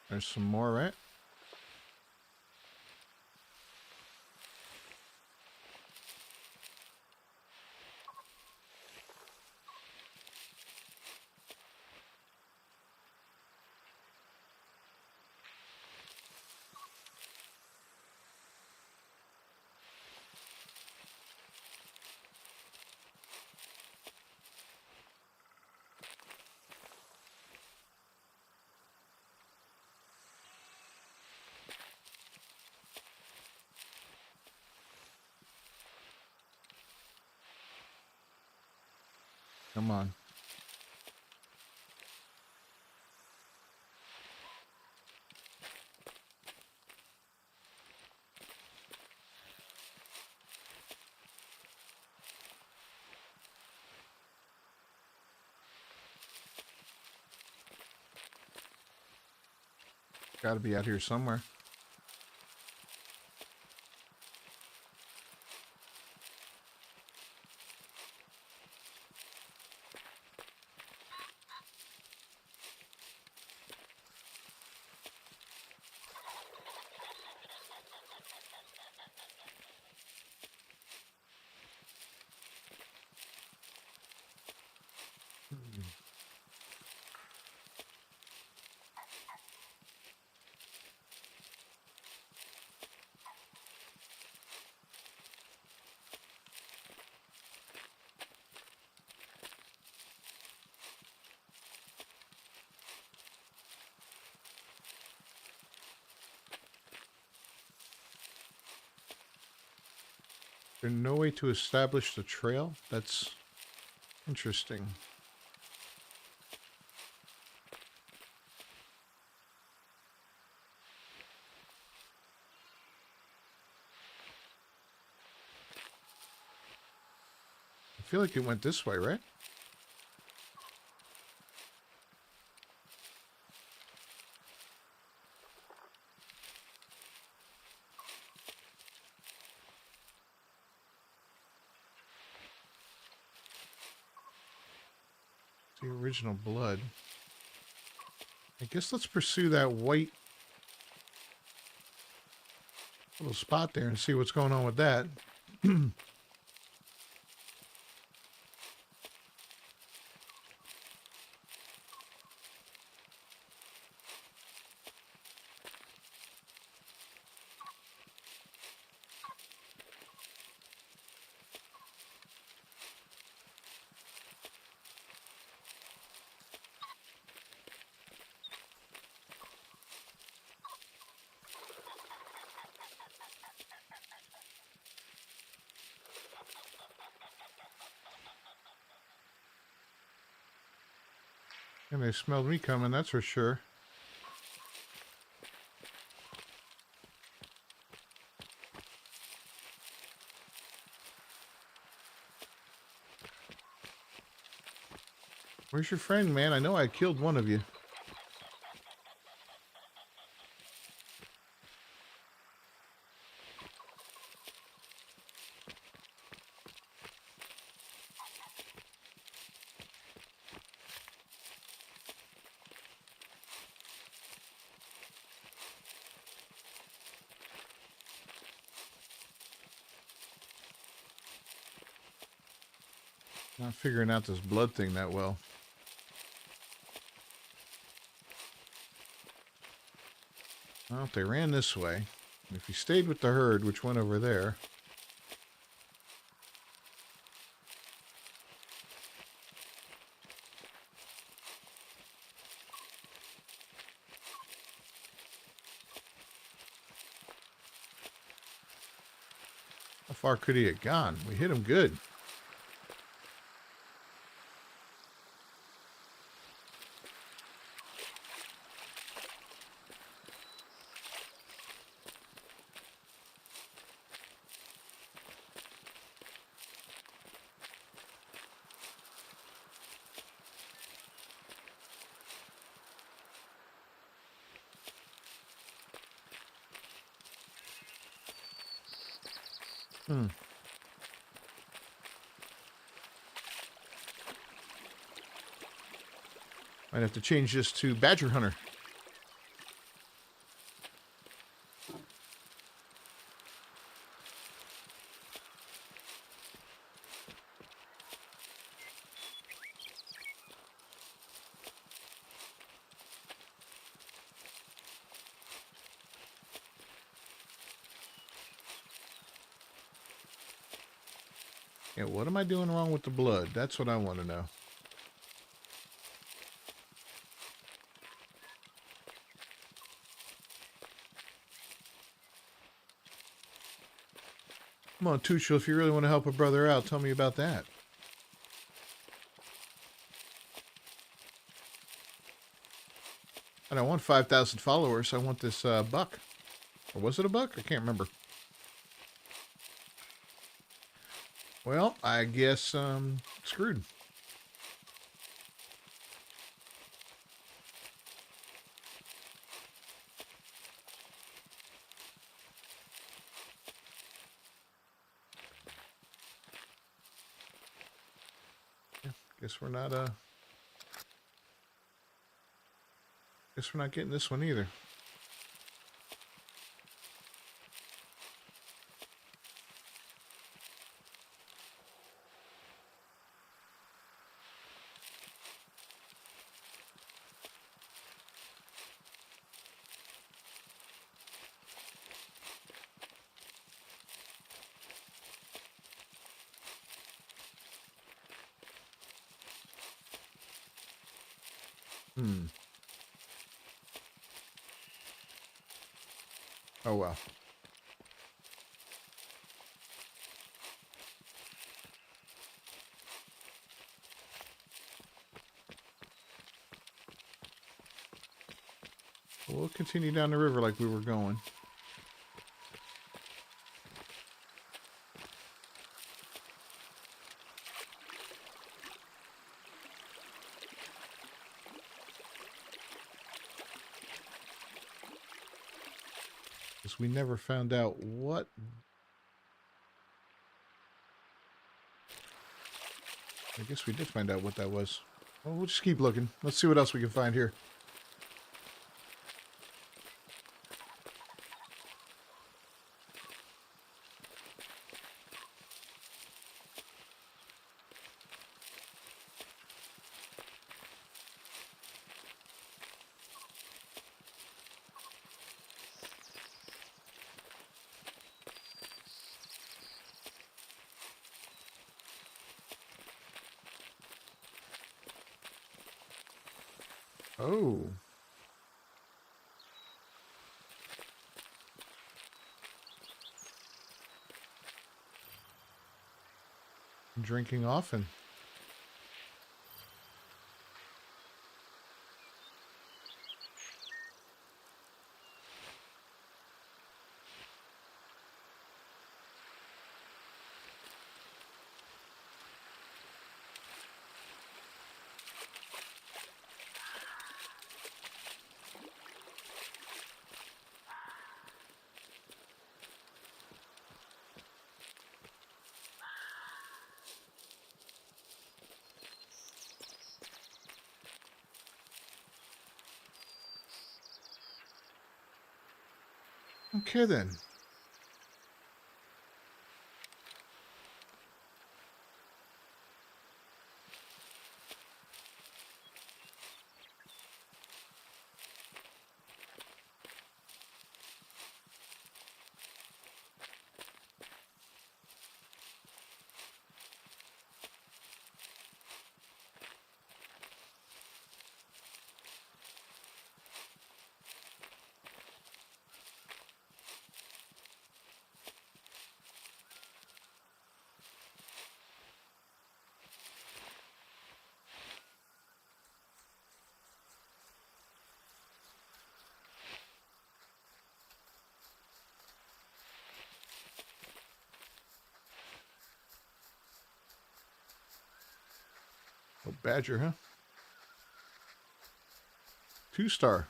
There's some more, right? Come on. Gotta be out here somewhere. There's no way to establish the trail? That's interesting. I feel like it went this way, right? The original blood. I guess let's pursue that white little spot there and see what's going on with that. And they smelled me coming, that's for sure. Where's your friend, man? I know I killed one of you. Not figuring out this blood thing that well. Well, if they ran this way, if you stayed with the herd, which went over there. How far could he have gone? We hit him good. Might have to change this to Badger Hunter. Yeah, what am I doing wrong with the blood? That's what I want to know. Come on, Tuchel, if you really want to help a brother out, tell me about that. I don't want 5,000 followers. I want this buck. Or was it a buck? I can't remember. Well, I guess screwed. Yeah, guess we're not guess we're not getting this one either. Oh well. We'll continue down the river like we were going. Because we never found out what... I guess we did find out what that was. Well, we'll just keep looking. Let's see what else we can find here. Oh. Drinking often. Okay then. Oh, badger, huh? 2-star.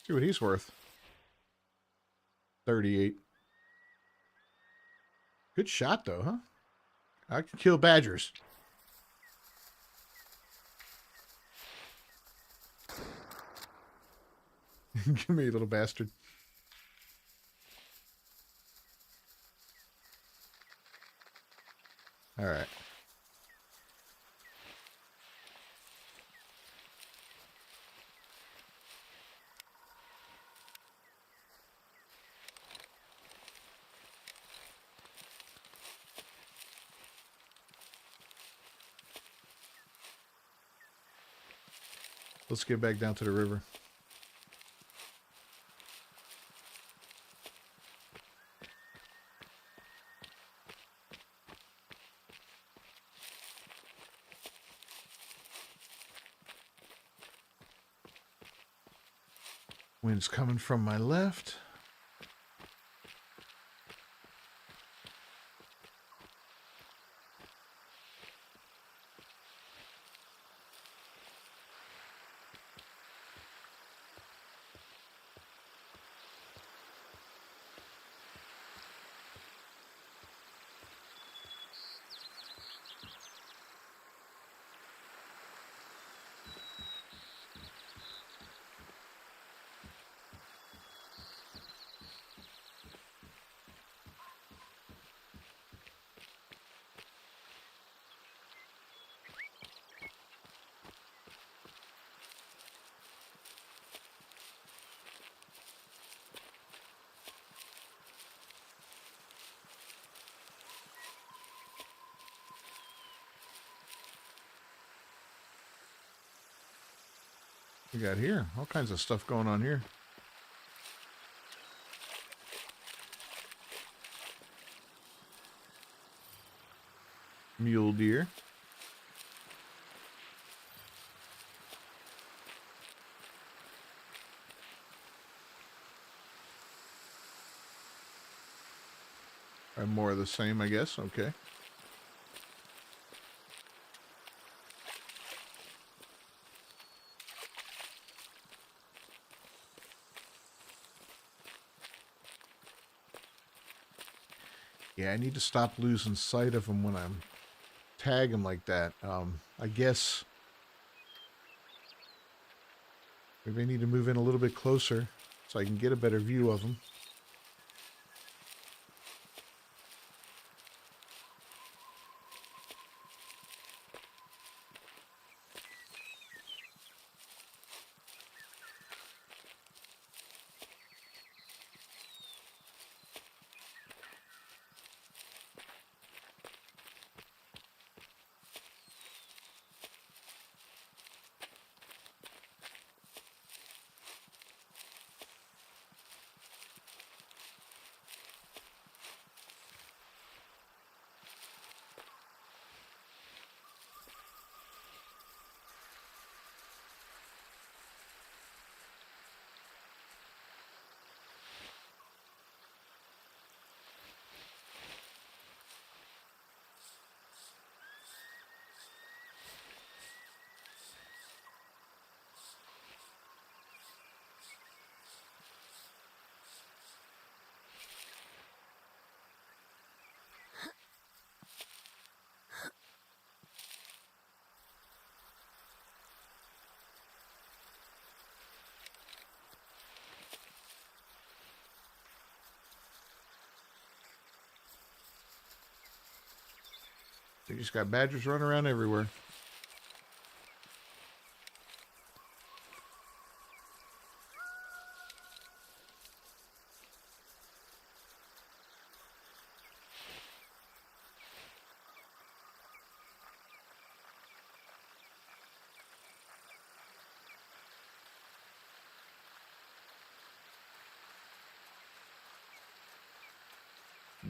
See what he's worth. 38. Good shot, though, huh? I can kill badgers. Give me, little bastard. All right. Let's get back down to the river. Wind's coming from my left. We got here all kinds of stuff going on here. Mule deer. And more of the same, I guess. Okay. Yeah, I need to stop losing sight of them when I'm tagging them like that. I guess maybe I need to move in a little bit closer so I can get a better view of them. They just got badgers running around everywhere.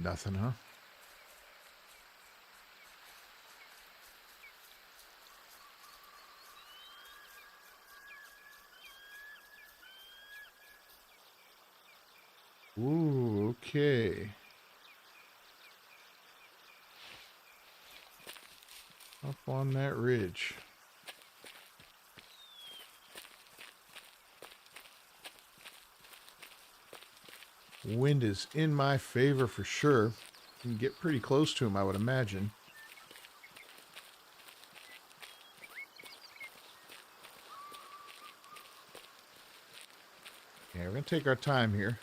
Nothing, huh? Ooh, okay. Up on that ridge. Wind is in my favor for sure. You can get pretty close to him, I would imagine. Yeah, we're going to take our time here.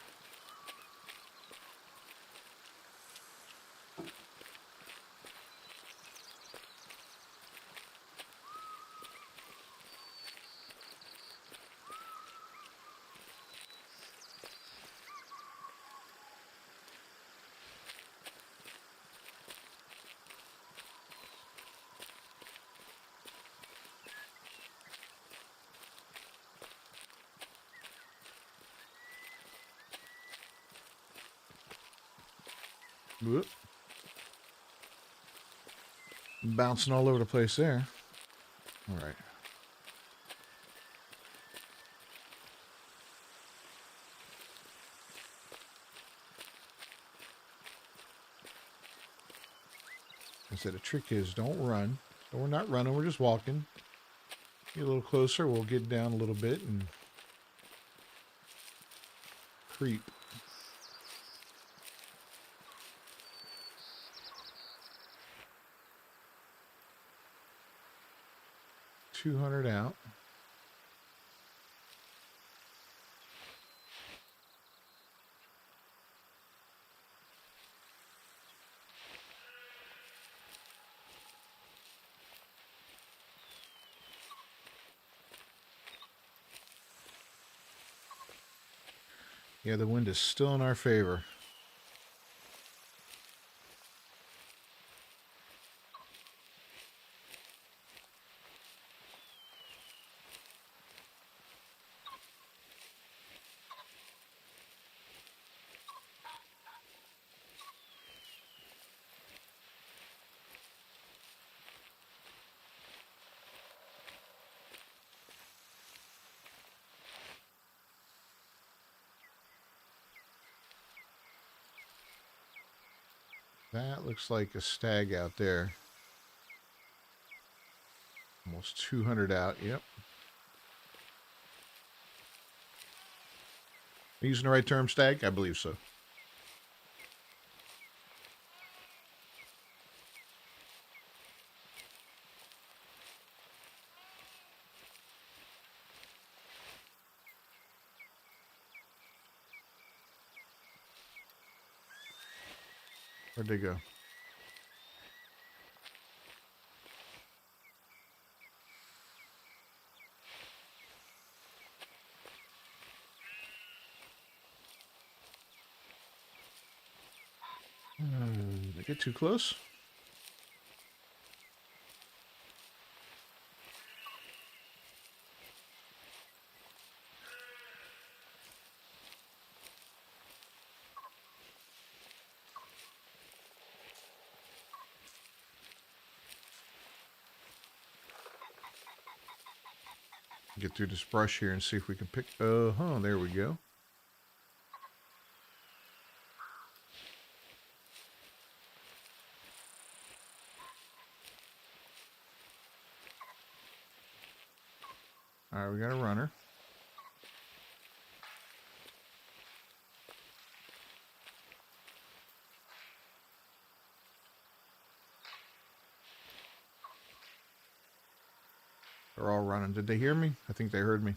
Whoop. Bouncing all over the place there. All right. I said the trick is don't run. So we're not running, we're just walking. Get a little closer, we'll get down a little bit and creep. $200 out. Yeah, the wind is still in our favor. That looks like a stag out there. Almost 200 out, yep. Am I using the right term, stag? I believe so. Where'd they go? Did I get too close? Get through this brush here and see if we can pick. There we go. All right, we got a runner. They're all running. Did they hear me? I think they heard me.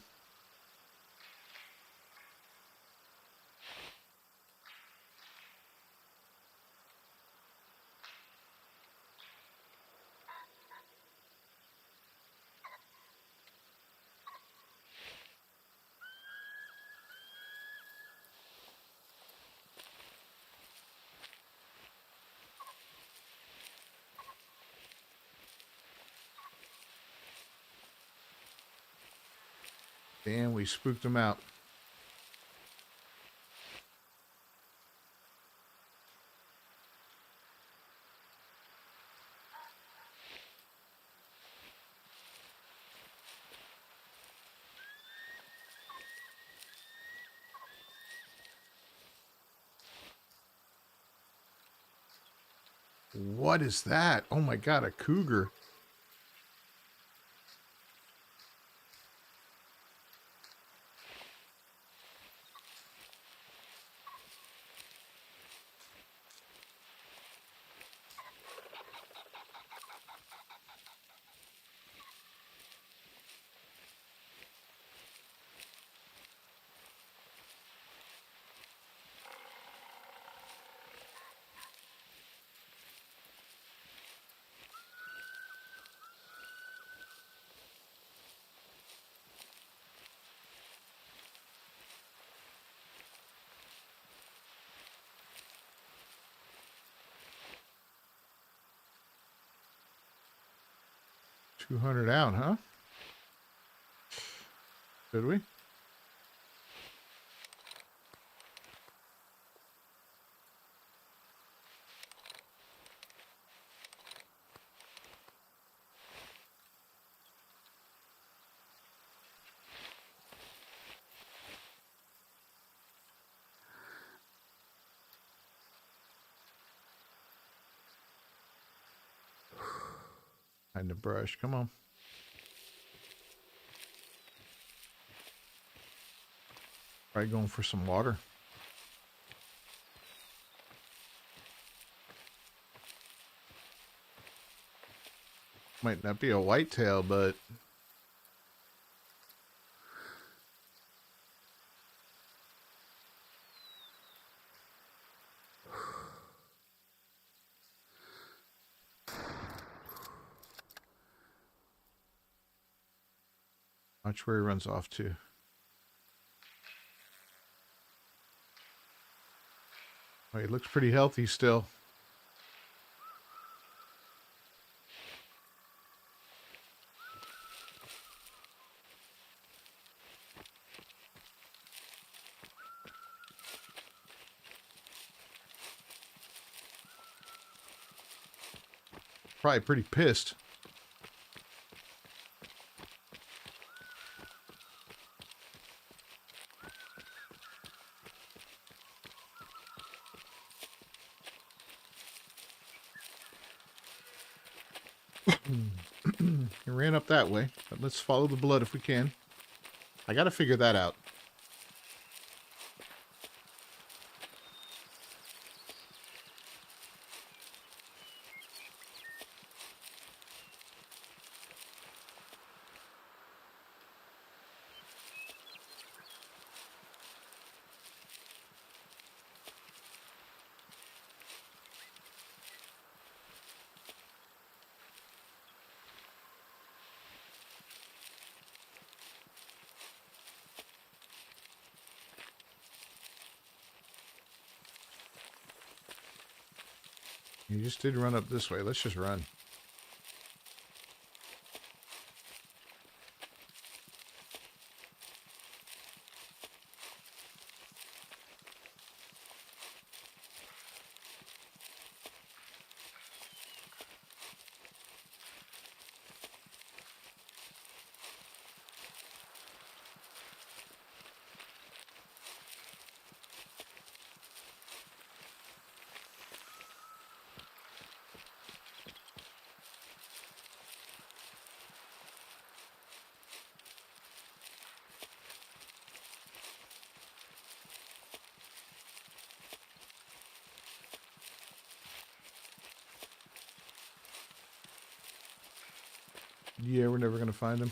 Damn, we spooked them out. What is that? Oh my god, a cougar. $200 out, huh? Did we? Hide the brush. Come on. Probably going for some water. Might not be a whitetail, but watch where he runs off to. Oh, he looks pretty healthy still. Probably pretty pissed. He ran up that way, but let's follow the blood if we can. I gotta figure that out. He just did run up this way. Let's just run. Yeah, we're never gonna find him.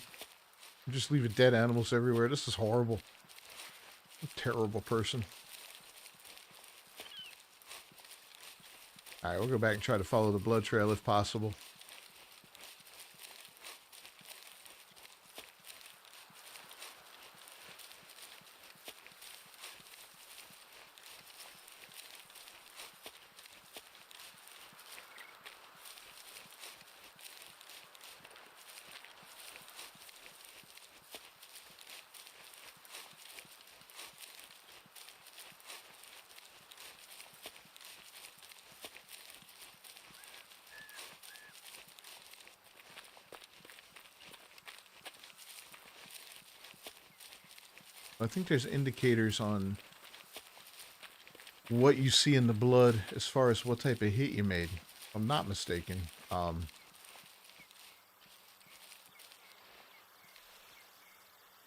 We're just leaving dead animals everywhere. This is horrible. I'm a terrible person. Alright, we'll go back and try to follow the blood trail if possible. I think there's indicators on what you see in the blood as far as what type of hit you made. If I'm not mistaken.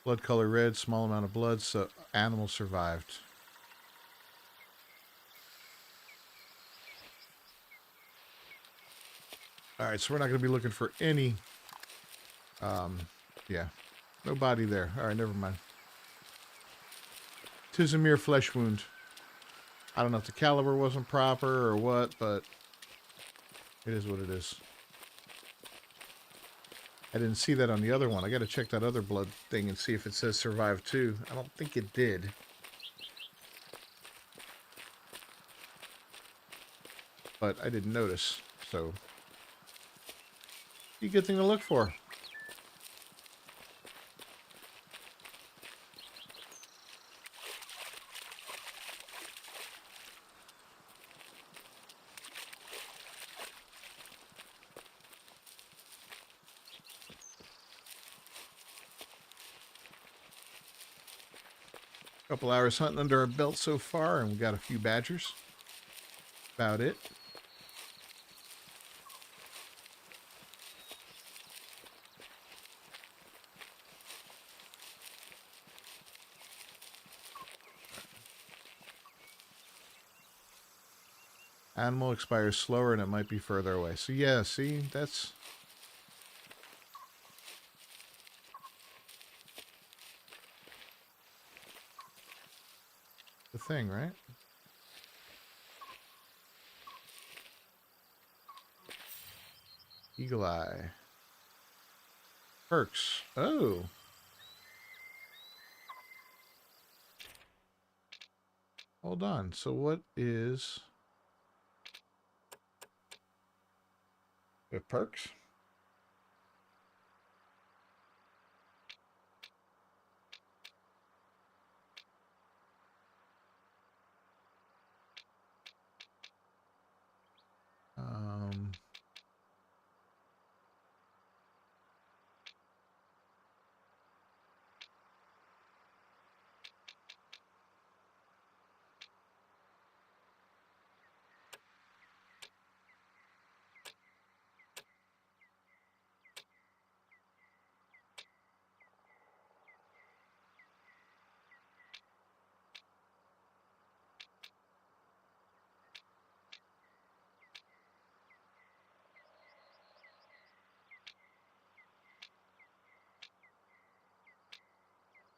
Blood color red, small amount of blood, so animal survived. Alright, so we're not going to be looking for any... yeah. No body there. Alright, never mind. 'Tis a mere flesh wound. I don't know if the caliber wasn't proper or what, but it is what it is. I didn't see that on the other one. I got to check that other blood thing and see if it says survive too. I don't think it did. But I didn't notice, so... be a good thing to look for. Couple hours hunting under our belt so far, and we got a few badgers. About it. Animal expires slower and it might be further away. So yeah, see, that's... the thing, right? Eagle Eye. Perks. Oh. Hold on. So what is... the perks?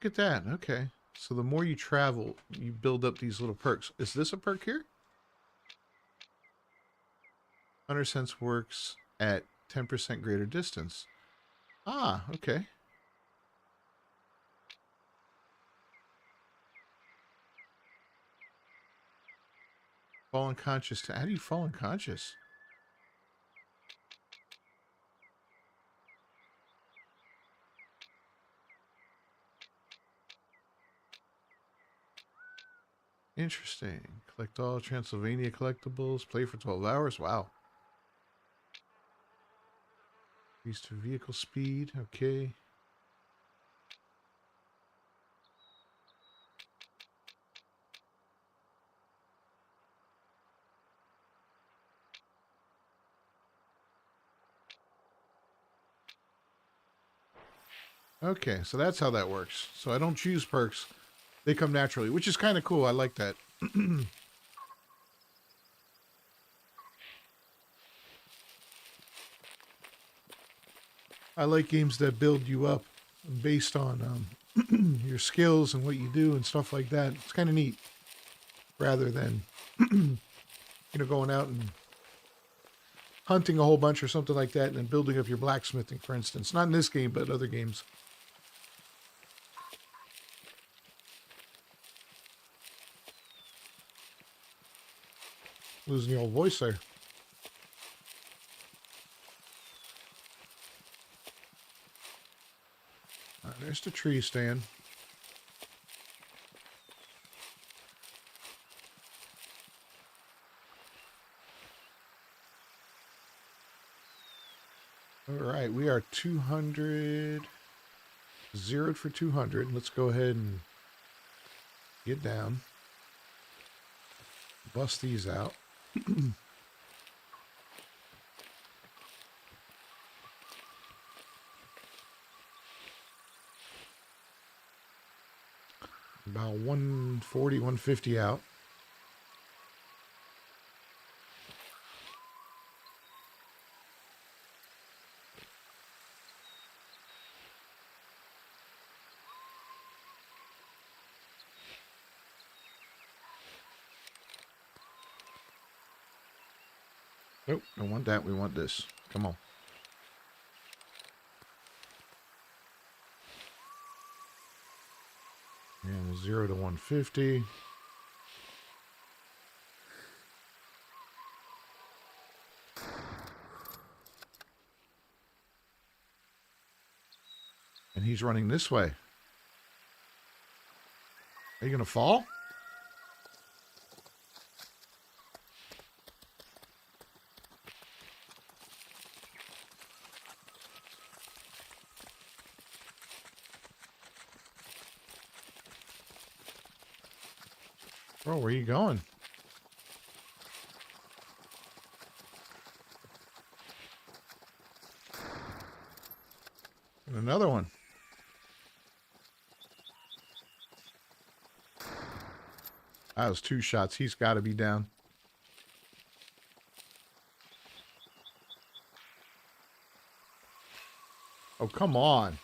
Look at that. Okay. So the more you travel, you build up these little perks. Is this a perk here? Hunter sense works at 10% greater distance. Ah, okay. Fall unconscious. How do you fall unconscious? Interesting. Collect all Transylvania collectibles. Play for 12 hours. Wow. Increase to vehicle speed. Okay. Okay, so that's how that works. So I don't choose perks. They come naturally, which is kind of cool. I like that. I like games that build you up based on your skills and what you do and stuff like that. It's kind of neat. Rather than, going out and hunting a whole bunch or something like that and then building up your blacksmithing, for instance. Not in this game, but other games. Losing the old voice there. There's the tree stand. All right, we are 200, zeroed for 200. Let's go ahead and Get down. Bust these out. About 140, 150 out. Nope, don't want that. We want this. Come on. And 0 to 150. And he's running this way. Are you going to fall? Bro, where are you going? And another one. That was 2 shots. He's got to be down. Oh, come on.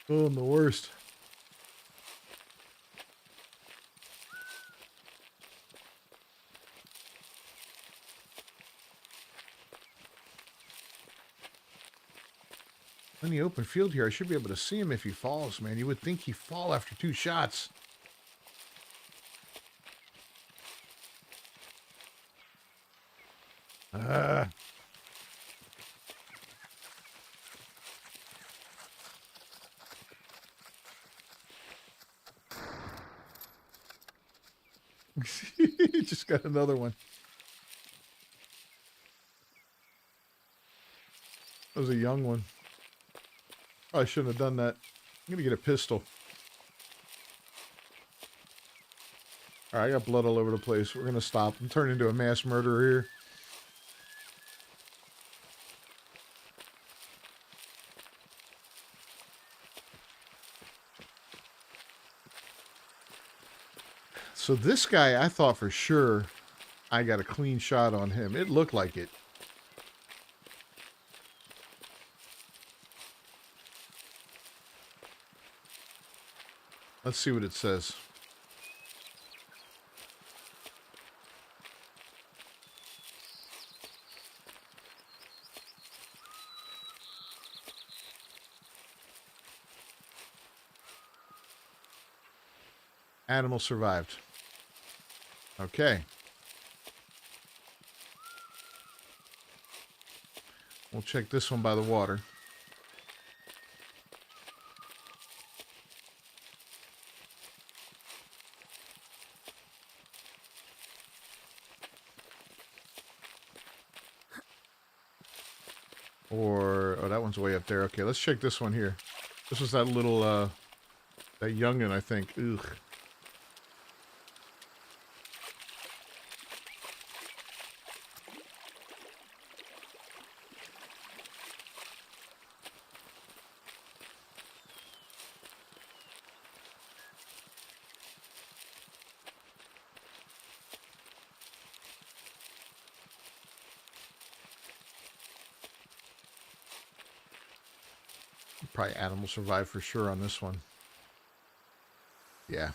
Oh, I'm the worst. In the open field here, I should be able to see him if he falls, man. You would think he'd fall after 2 shots. Just got another one. That was a young one. I shouldn't have done that. I'm going to get a pistol. All right, I got blood all over the place. We're going to stop. I'm turning into a mass murderer here. So this guy, I thought for sure I got a clean shot on him. It looked like it. Let's see what it says. Animal survived. Okay. We'll check this one by the water. Or, oh, that one's way up there. Okay, let's check this one here. This was that little, that youngin', I think. Ugh. Probably animal survive for sure on this one. Yeah.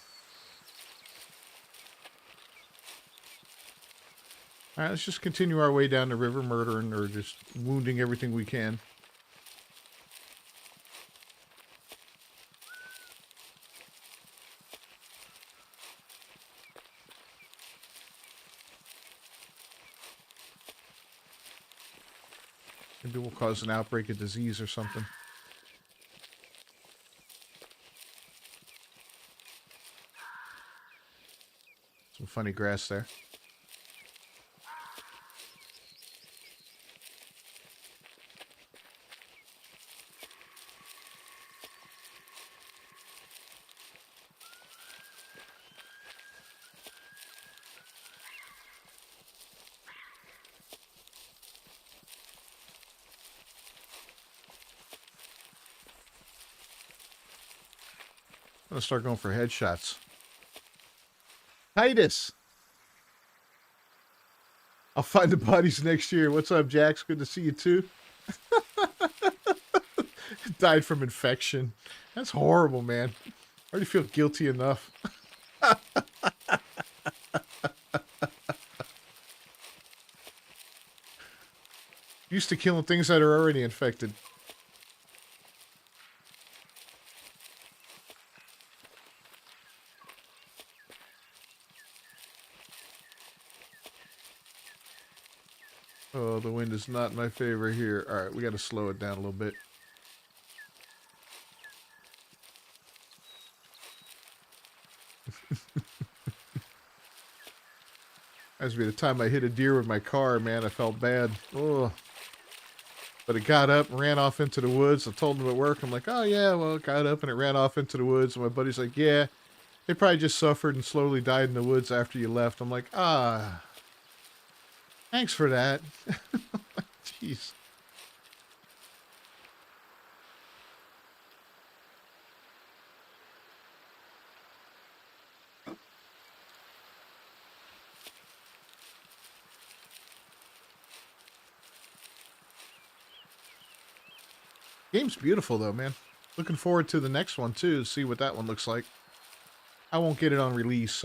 All right, let's just continue our way down the river, murdering or just wounding everything we can. Maybe we'll cause an outbreak of disease or something. Some funny grass there. I'm gonna start going for headshots. Titus! I'll find the bodies next year. What's up, Jax? Good to see you too. Died from infection. That's horrible, man. I already feel guilty enough. Used to killing things that are already infected. Oh, the wind is not in my favor here. All right, we got to slow it down a little bit. As by the time I hit a deer with my car, man, I felt bad. Oh. But it got up and ran off into the woods. I told him at work, I'm like, oh yeah, well, it got up and it ran off into the woods. And my buddy's like, yeah, it probably just suffered and slowly died in the woods after you left. I'm like, ah, thanks for that. Jeez. Game's beautiful though, man. Looking forward to the next one too, to see what that one looks like. I won't get it on release.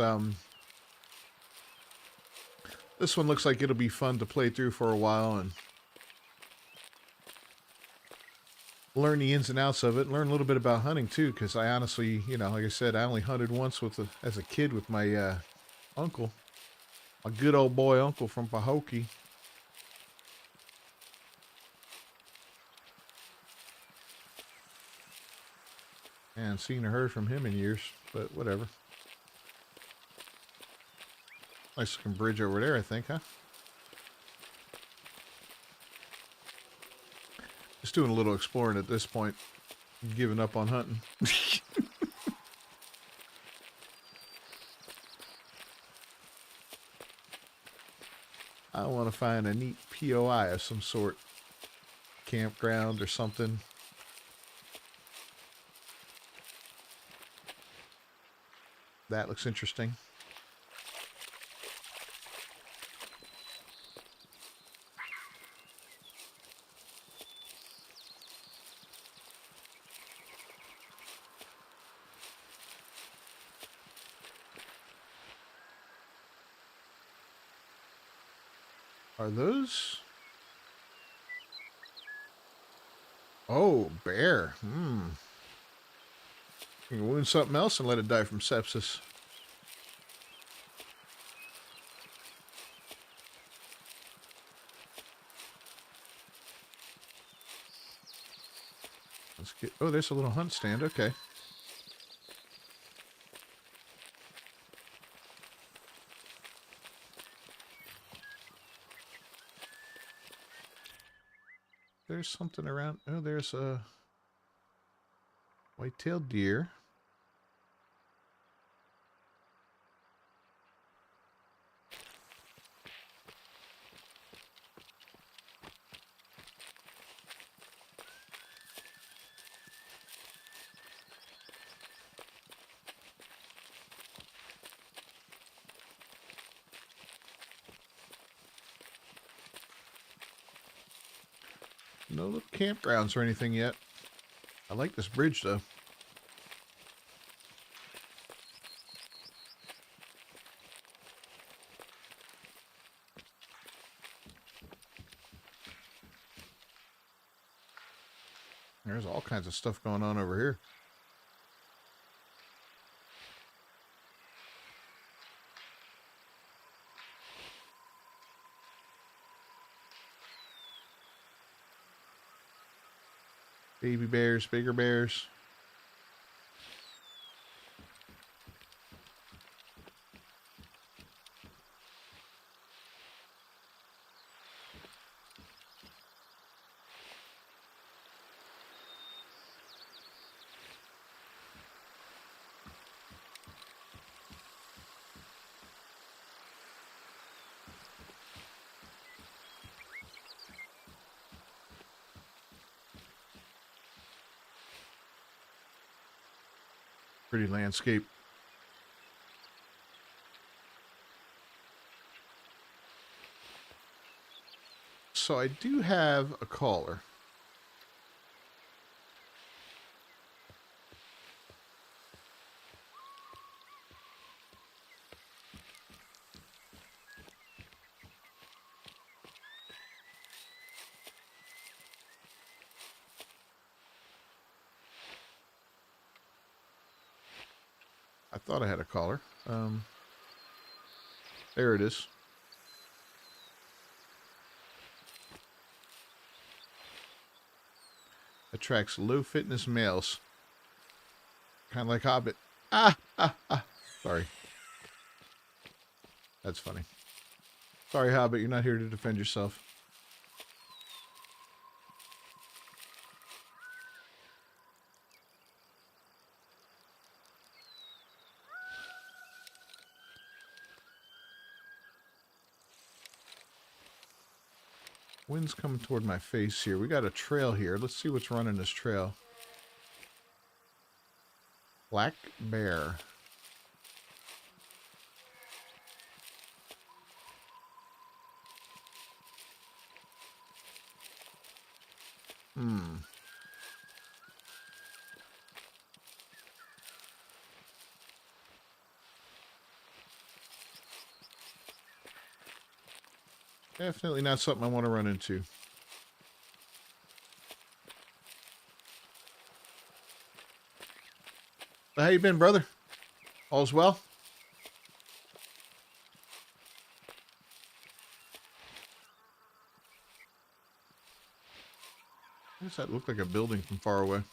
This one looks like it'll be fun to play through for a while and learn the ins and outs of it. Learn a little bit about hunting too, because I honestly, you know, like I said, I only hunted once as a kid with my uncle, my good old boy uncle from Pahokee. And seen or heard from him in years, but whatever. Nice looking bridge over there, I think, huh? Just doing a little exploring at this point. I'm giving up on hunting. I want to find a neat POI of some sort. Campground or something. That looks interesting. Are those? Oh, bear. Hmm. You can wound something else and let it die from sepsis. Let's get... Oh, there's a little hunt stand. Okay. There's something around. Oh, there's a white-tailed deer. No little campgrounds or anything yet. I like this bridge, though. There's all kinds of stuff going on over here. Baby bears, bigger bears. Pretty landscape. So I do have a caller. I thought I had a caller. There it is. Attracts low fitness males. Kind of like Hobbit. Sorry. That's funny. Sorry, Hobbit, you're not here to defend yourself. Wind's coming toward my face here. We got a trail here. Let's see what's running this trail. Black bear. Definitely not something I want to run into. How you been, brother? All's well? Why does that look like a building from far away?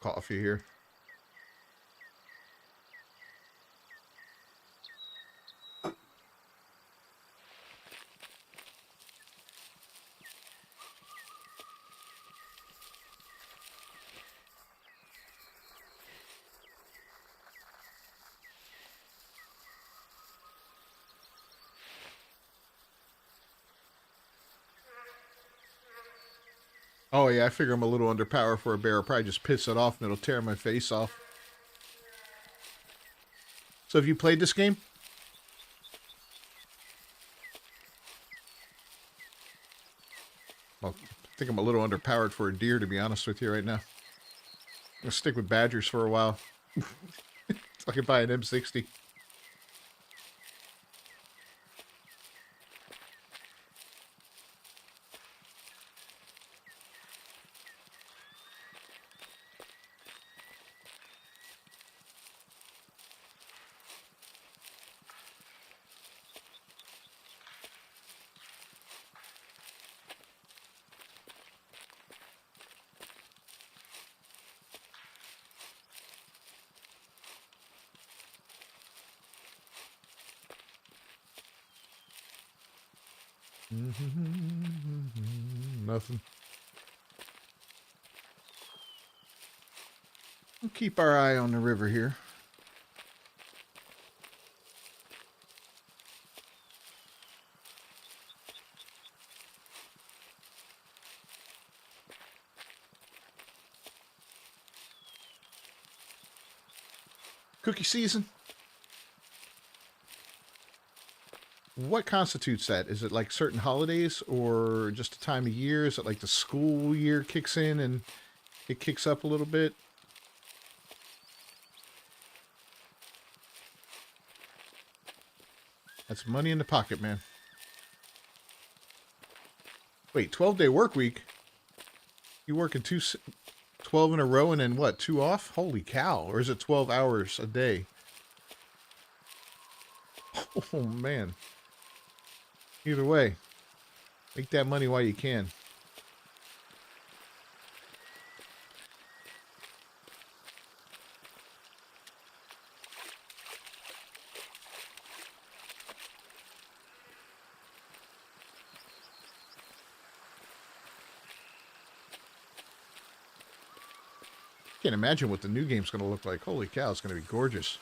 Coffee here. Oh yeah, I figure I'm a little underpowered for a bear. I'll probably just piss it off and it'll tear my face off. So have you played this game? Well, I think I'm a little underpowered for a deer, to be honest with you right now. I'm going to stick with badgers for a while. If I can buy an M60. Nothing. We'll keep our eye on the river here. Cookie season? What constitutes that? Is it like certain holidays or just a time of year? Is it like the school year kicks in and it kicks up a little bit? That's money in the pocket, man. Wait, 12-day work week? You working 12 in a row and then what, 2 off? Holy cow. Or is it 12 hours a day? Oh, man. Either way, make that money while you can. Can't imagine what the new game's going to look like. Holy cow, it's going to be gorgeous.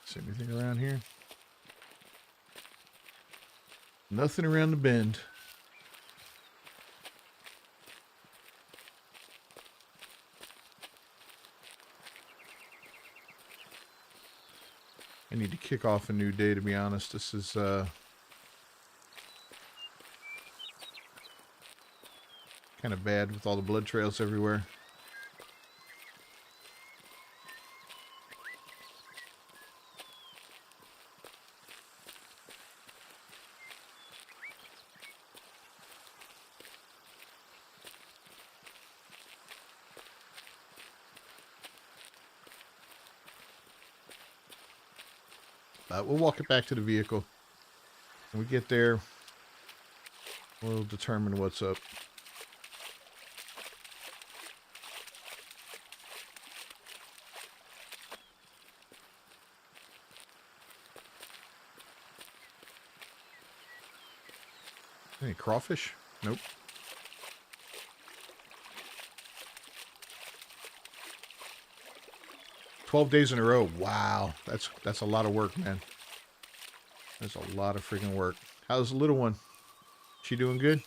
Is there anything around here? Nothing around the bend. I need to kick off a new day, to be honest. This is, kind of bad with all the blood trails everywhere. We'll walk it back to the vehicle. When we get there, we'll determine what's up. Any crawfish? Nope. "12 days in a row." Wow, that's a lot of work, man. That's a lot of freaking work. How's the little one? She doing good?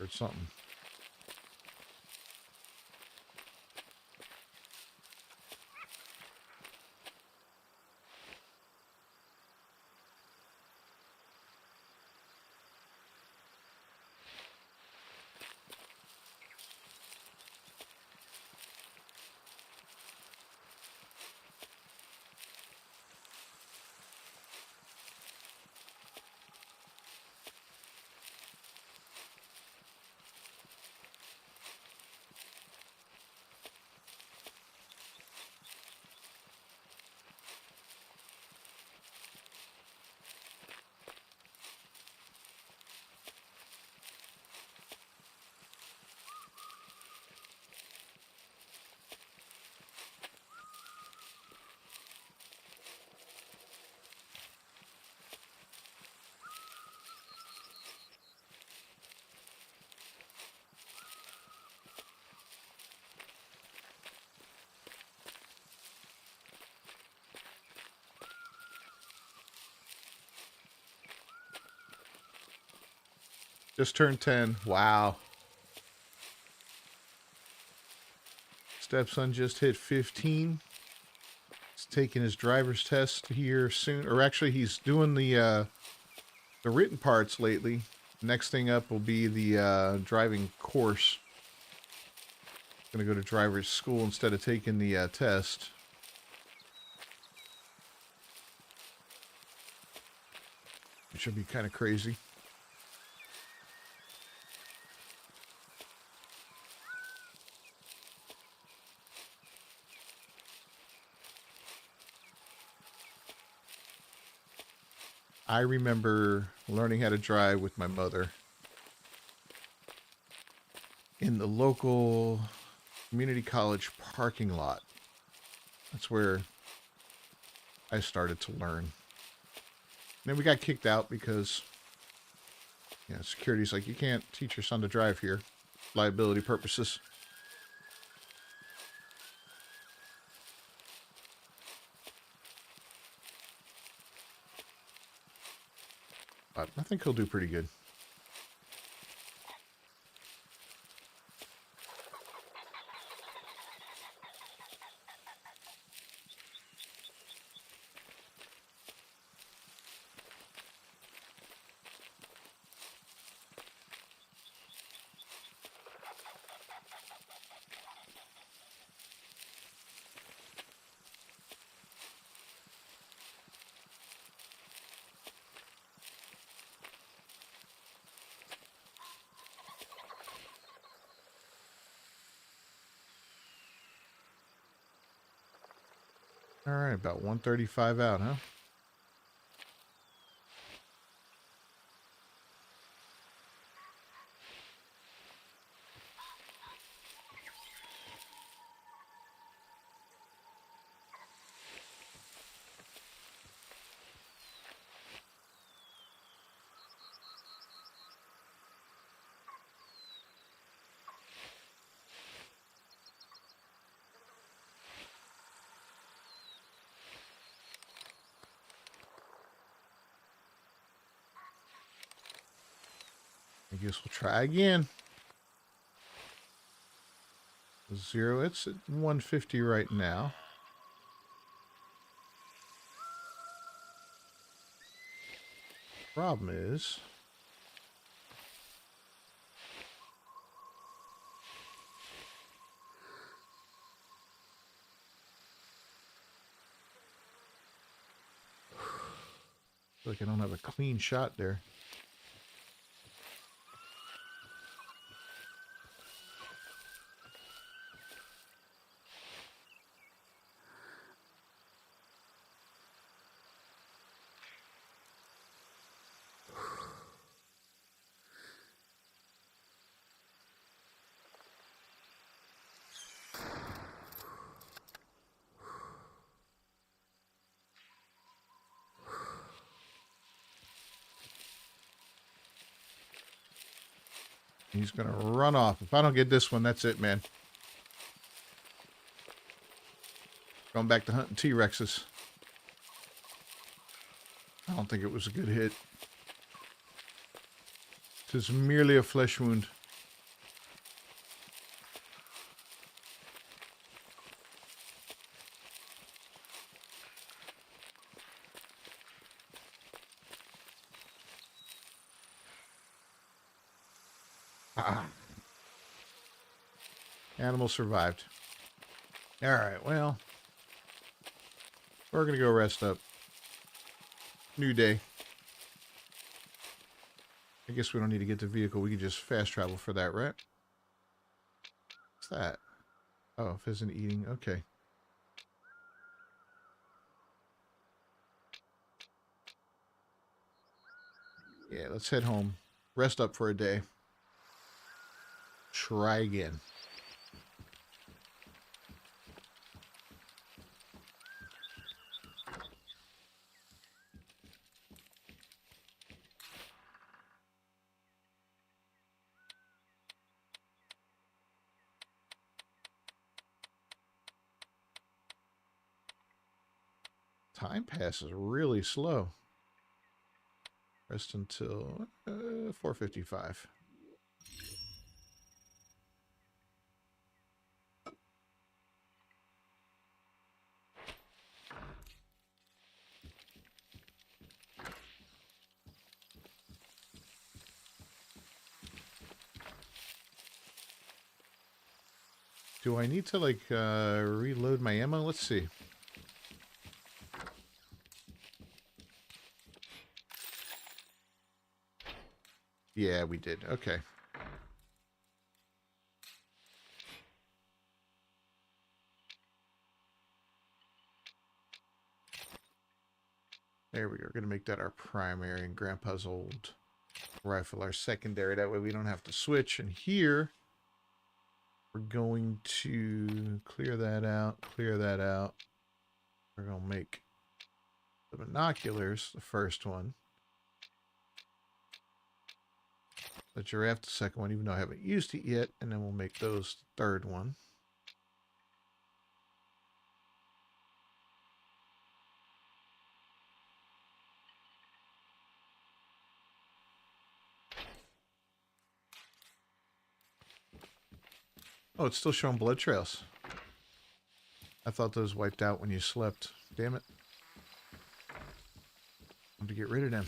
Or something. Just turned 10. Wow. Stepson just hit 15. He's taking his driver's test here soon. Or actually, he's doing the written parts lately. Next thing up will be the driving course. Going to go to driver's school instead of taking the test. It should be kind of crazy. I remember learning how to drive with my mother in the local community college parking lot. That's where I started to learn. And then we got kicked out because, you know, security's like, you can't teach your son to drive here. Liability purposes. But I think he'll do pretty good. All right, about 135 out, huh? I guess we'll try again. 0. It's at 150 right now. Problem is, I feel like I don't have a clean shot there. He's going to run off. If I don't get this one, that's it, man. Going back to hunting T-Rexes. I don't think it was a good hit. It is merely a flesh wound. Animal survived. All right, well, we're going to go rest up. New day. I guess we don't need to get the vehicle. We can just fast travel for that, right? What's that? Oh, pheasant eating. Okay. Yeah, let's head home. Rest up for a day. Try again. Time passes really slow. Rest until 455. Do I need to, like, reload my ammo? Let's see. Yeah, we did. Okay. There we go. We're going to make that our primary and Grandpa's old rifle our secondary. That way we don't have to switch. And here, we're going to clear that out, clear that out. We're going to make the binoculars, the first one. The giraffe, the second one, even though I haven't used it yet. And then we'll make those the third one. Oh, it's still showing blood trails. I thought those wiped out when you slept. Damn it. I want to get rid of them.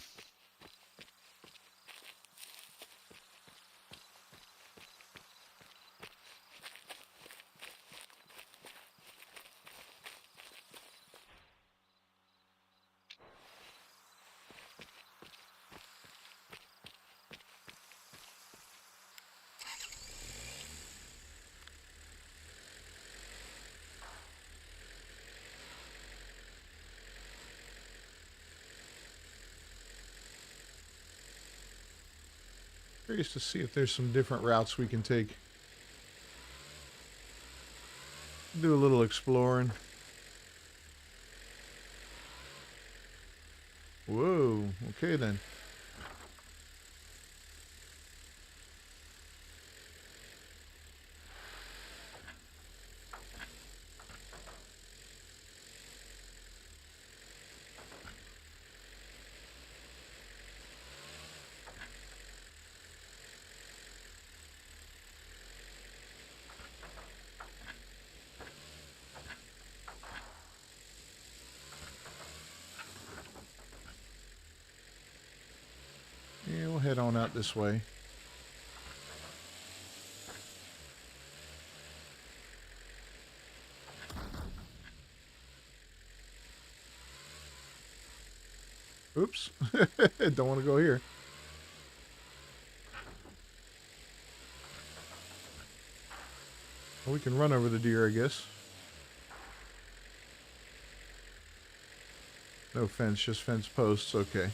Curious to see if there's some different routes we can take. Do a little exploring. Whoa, okay then. Yeah, we'll head on out this way. Oops. Don't want to go here. Well, we can run over the deer, I guess. No fence, just fence posts. Okay.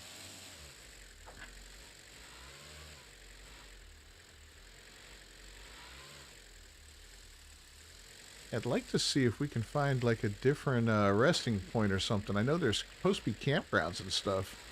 I'd like to see if we can find like a different resting point or something. I know there's supposed to be campgrounds and stuff.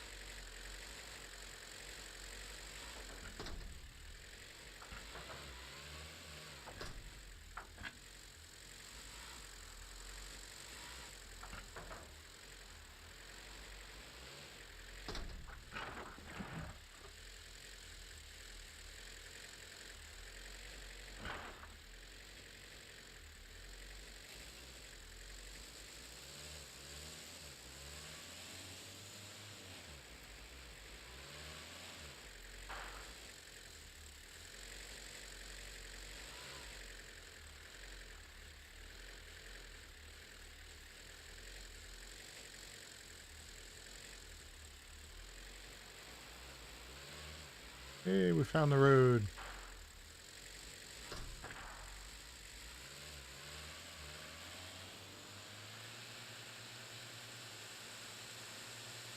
Hey, we found the road.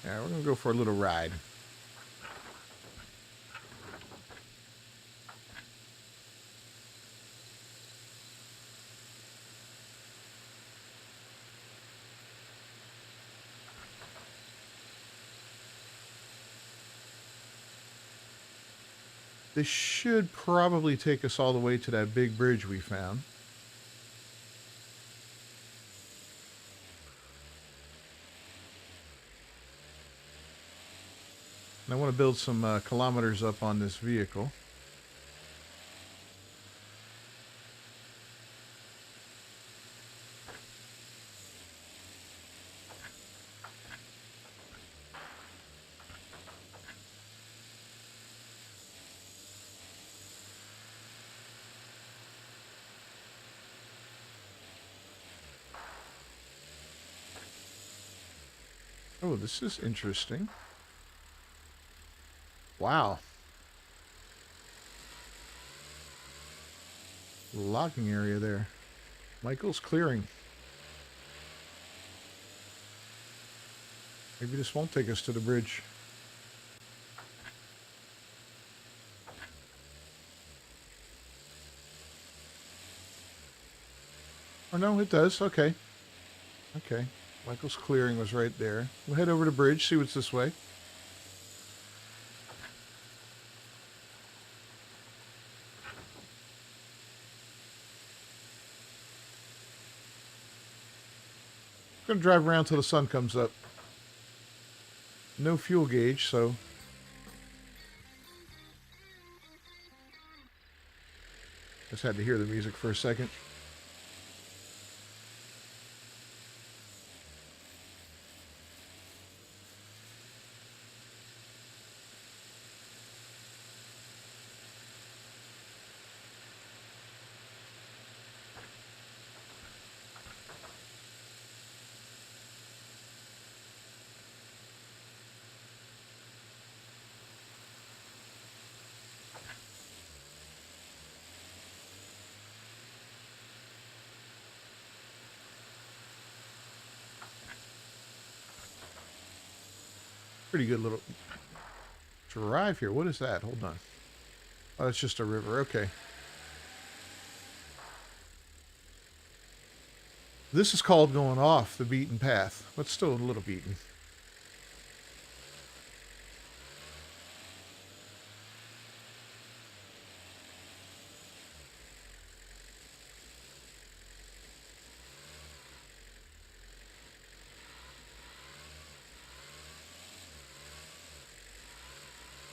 Yeah, we're gonna go for a little ride. This should probably take us all the way to that big bridge we found. And I want to build some kilometers up on this vehicle. Oh, this is interesting. Wow. Logging area there. Michael's clearing. Maybe this won't take us to the bridge. Oh, no, it does. Okay. Okay. Michael's clearing was right there. We'll head over to bridge, see what's this way. Gonna drive around till the sun comes up. No fuel gauge, so just had to hear the music for a second. Pretty good little drive here. What is that? Hold on. Oh, it's just a river. Okay. This is called going off the beaten path, but still a little beaten.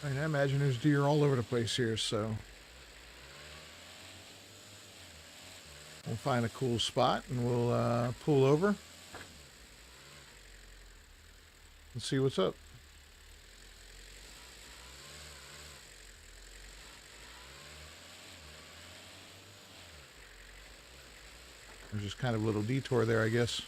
I mean, I imagine there's deer all over the place here, so we'll find a cool spot and we'll pull over and see what's up. There's just kind of a little detour there, I guess.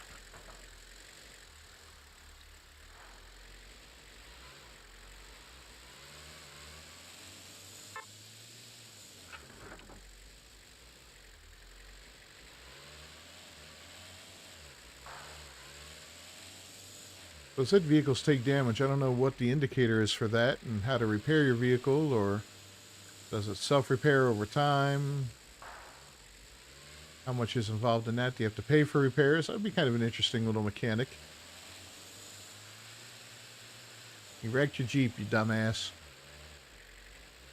So it said vehicles take damage. I don't know what the indicator is for that and how to repair your vehicle, or does it self-repair over time? How much is involved in that? Do you have to pay for repairs? That would be kind of an interesting little mechanic. You wrecked your Jeep, you dumbass.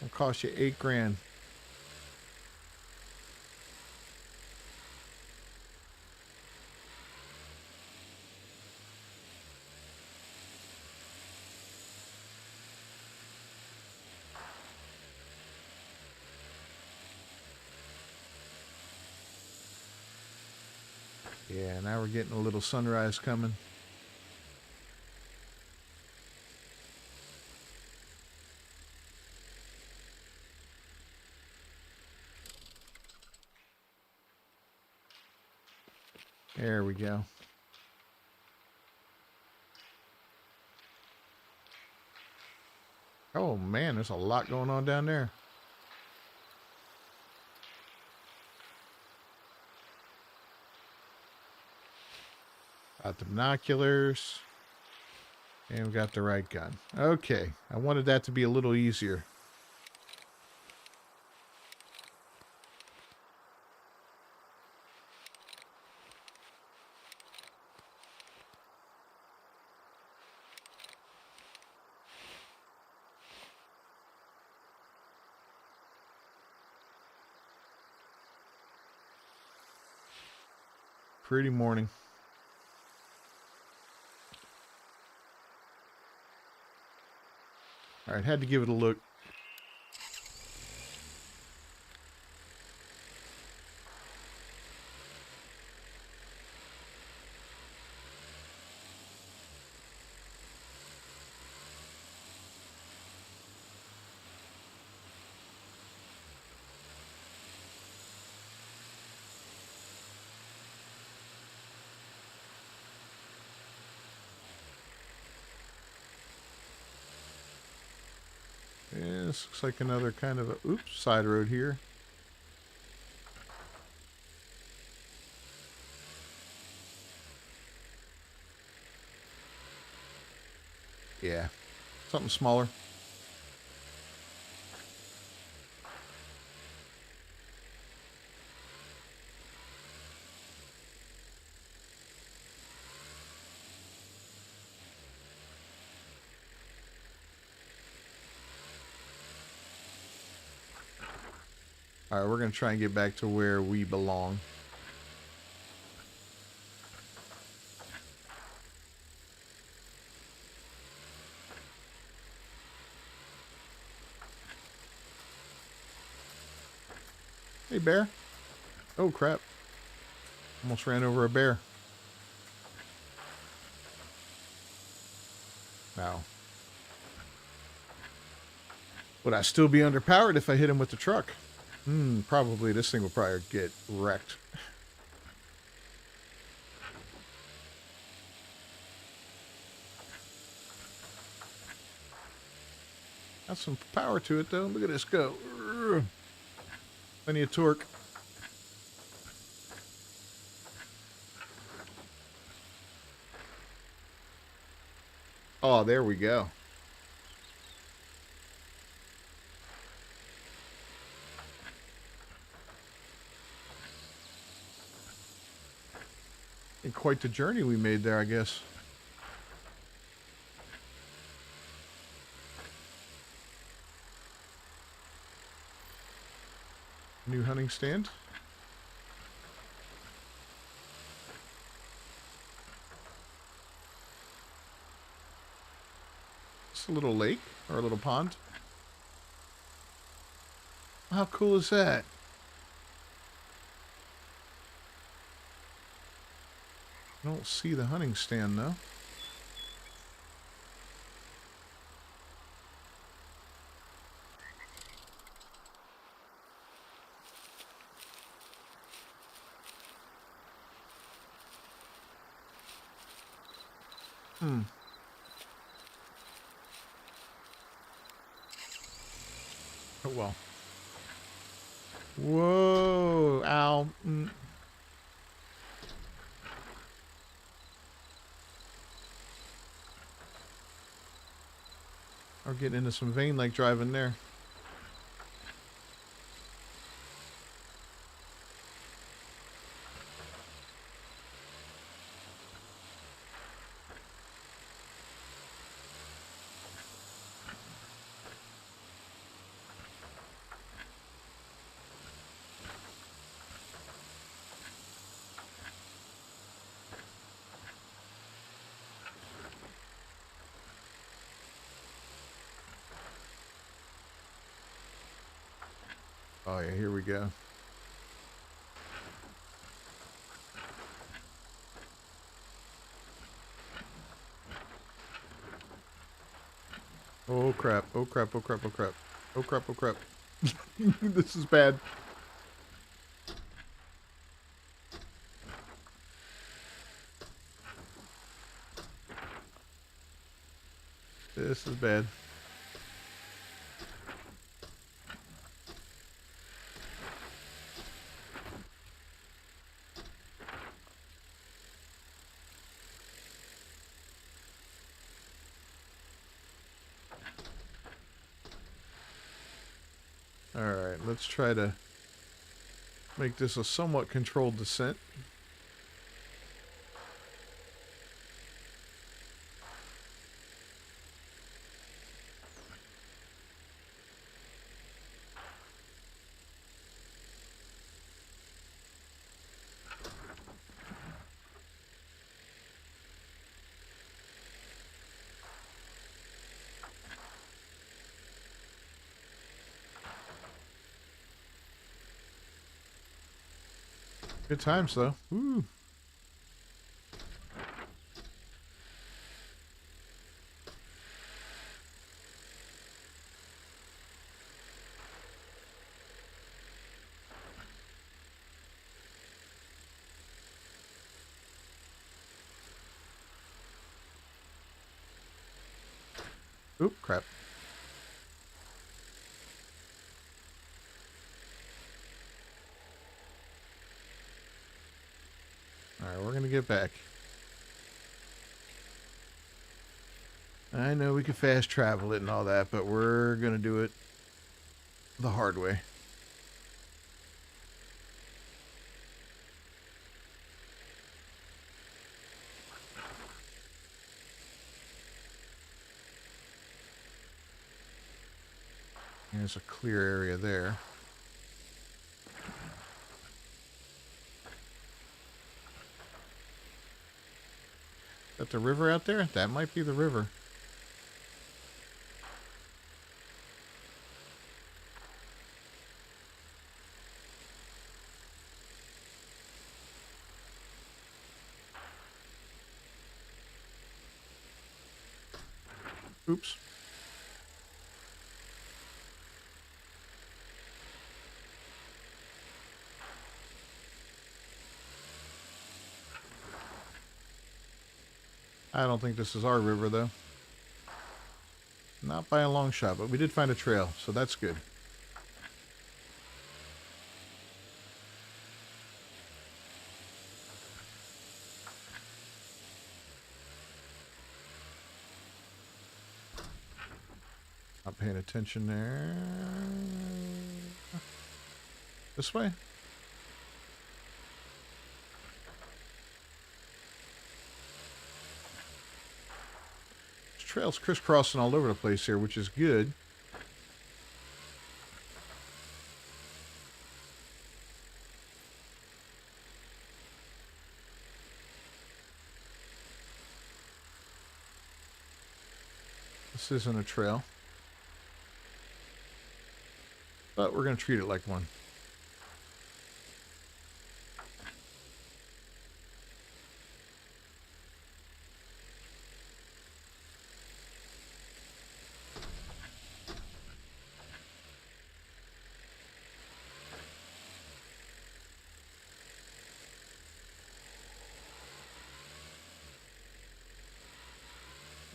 It'll cost you $8 grand. Yeah, now we're getting a little sunrise coming. There we go. Oh man, there's a lot going on down there. Got the binoculars. And we got the right gun. Okay, I wanted that to be a little easier. Pretty morning. Alright, had to give it a look. Yeah, this looks like another kind of a, oops, side road here. Yeah, something smaller. Alright, we're going to try and get back to where we belong. Hey, bear. Oh, crap. Almost ran over a bear. Now, would I still be underpowered if I hit him with the truck? Probably. This thing will probably get wrecked. Got some power to it, though. Look at this go. Plenty of torque. Oh, there we go. And quite the journey we made there, I guess. New hunting stand. It's a little lake or a little pond. How cool is that? I don't see the hunting stand though. Oh well. Whoa! Ow! We're getting into some vein like driving there. Oh yeah, here we go. Oh crap, oh crap, oh crap, oh crap. Oh crap, oh crap. This is bad. This is bad. Alright, let's try to make this a somewhat controlled descent. Good times, though. Woo. Oop, crap. Alright, we're gonna get back. I know we could fast travel it and all that, but we're gonna do it the hard way. There's a clear area there. Is that the river out there? That might be the river. Oops. I don't think this is our river, though. Not by a long shot, but we did find a trail, so that's good. Not paying attention there. This way? There's trails crisscrossing all over the place here, which is good. This isn't a trail. But we're going to treat it like one.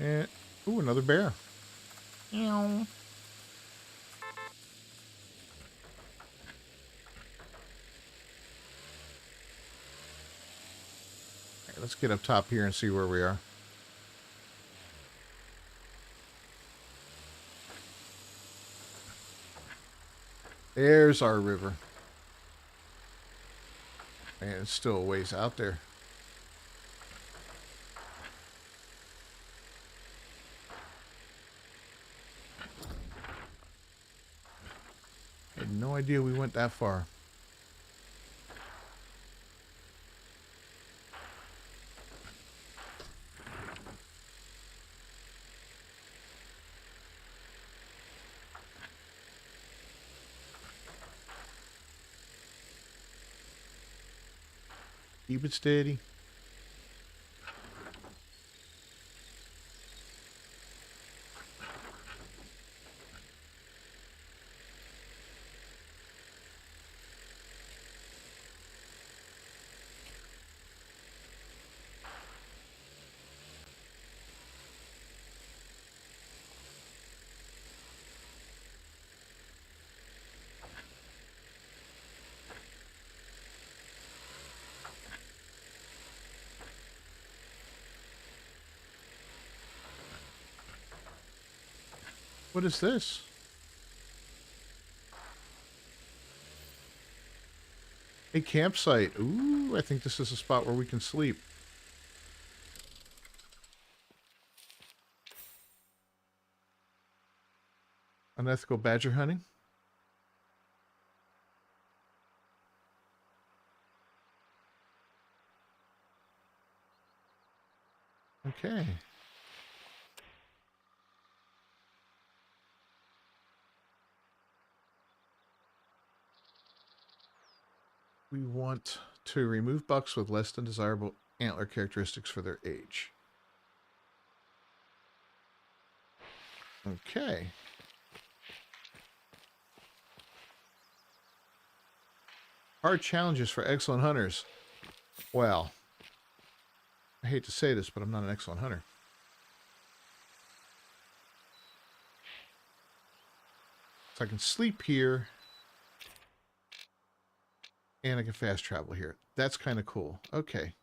And, ooh, another bear. Meow. Let's get up top here and see where we are. There's our river. Man, it's still a ways out there. I had no idea we went that far. Keep it steady. What is this? A campsite. Ooh, I think this is a spot where we can sleep. Unethical badger hunting. Okay. We want to remove bucks with less than desirable antler characteristics for their age. Okay. Hard challenges for excellent hunters. Well, I hate to say this, but I'm not an excellent hunter. So I can sleep here, and I can fast travel here. That's kind of cool. Okay.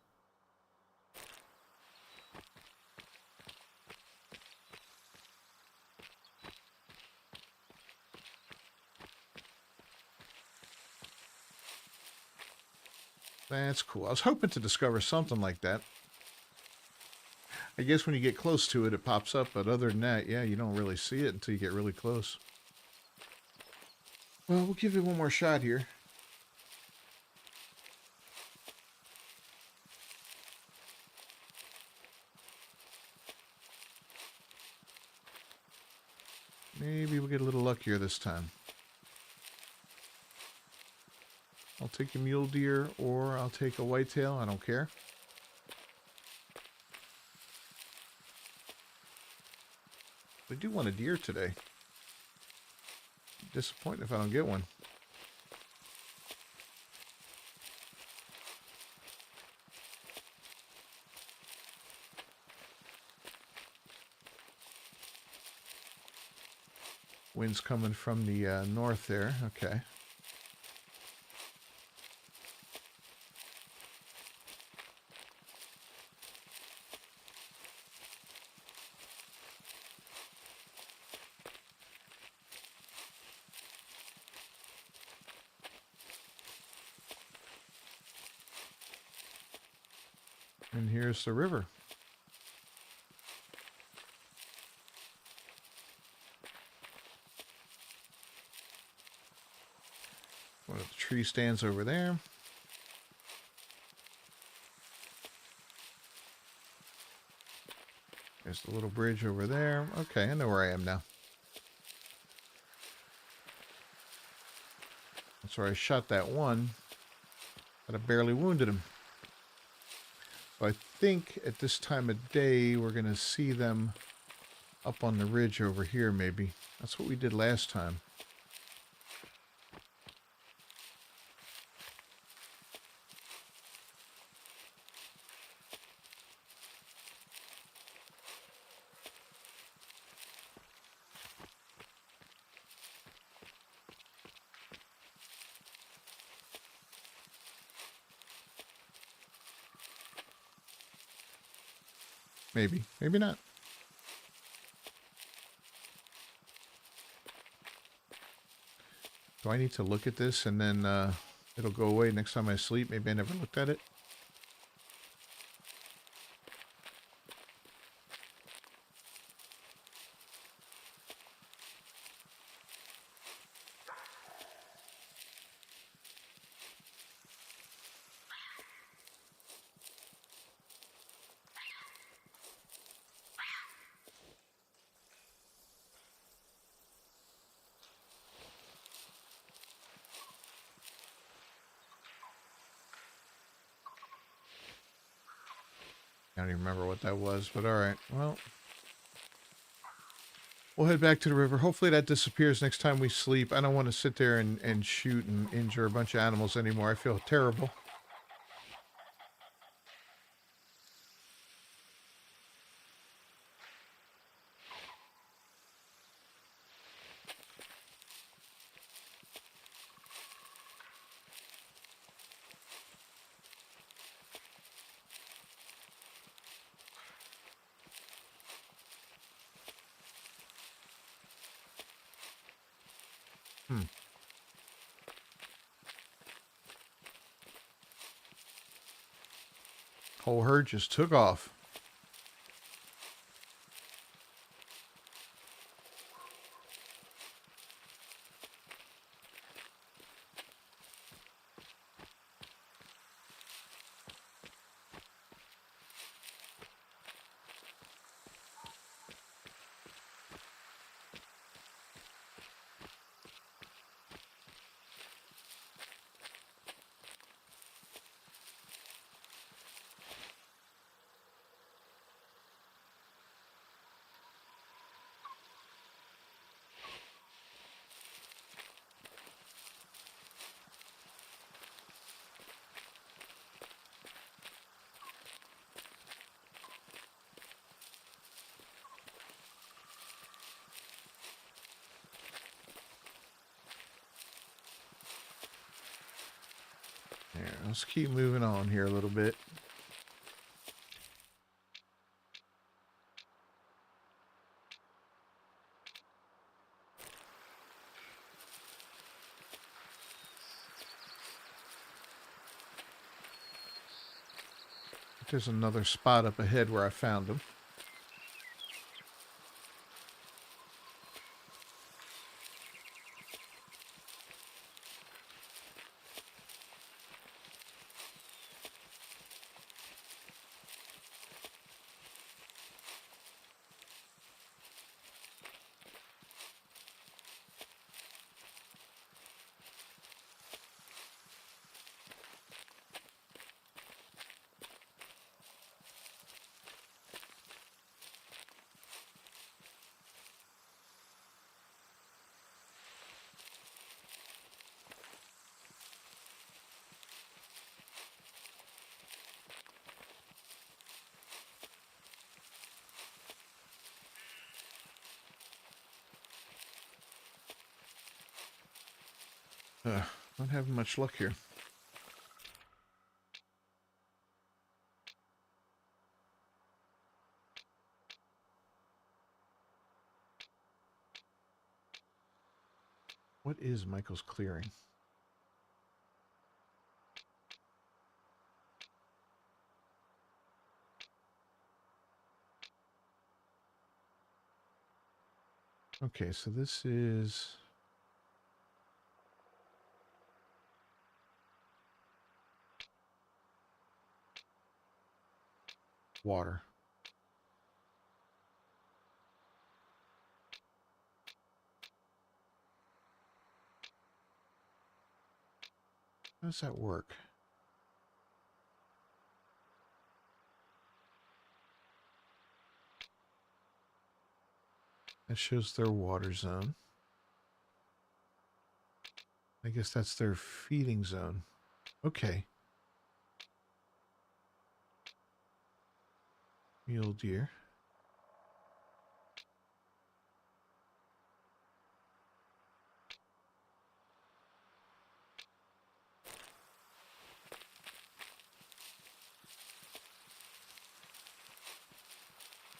That's cool. I was hoping to discover something like that. I guess when you get close to it, it pops up, but other than that, yeah, you don't really see it until you get really close. Well, we'll give it one more shot here. Maybe we'll get a little luckier this time. I'll take a mule deer or I'll take a whitetail. I don't care. I do want a deer today. Disappointing if I don't get one. Wind's coming from the north there. Okay. And here's the river. One of the tree stands over there. There's the little bridge over there. Okay, I know where I am now. That's where I shot that one, but I barely wounded him. So I think at this time of day, we're going to see them up on the ridge over here, maybe. That's what we did last time. Maybe. Maybe not. Do I need to look at this and then it'll go away next time I sleep? Maybe I never looked at it. I don't even remember what that was, but all right. Well, we'll head back to the river. Hopefully that disappears next time we sleep. I don't want to sit there and shoot and injure a bunch of animals anymore. I feel terrible. Whole herd just took off. Yeah, let's keep moving on here a little bit. There's another spot up ahead where I found them. Not having much luck here. What is Michael's clearing? Okay, so this is... water. How does that work? That shows their water zone. I guess that's their feeding zone. Okay. Mule deer.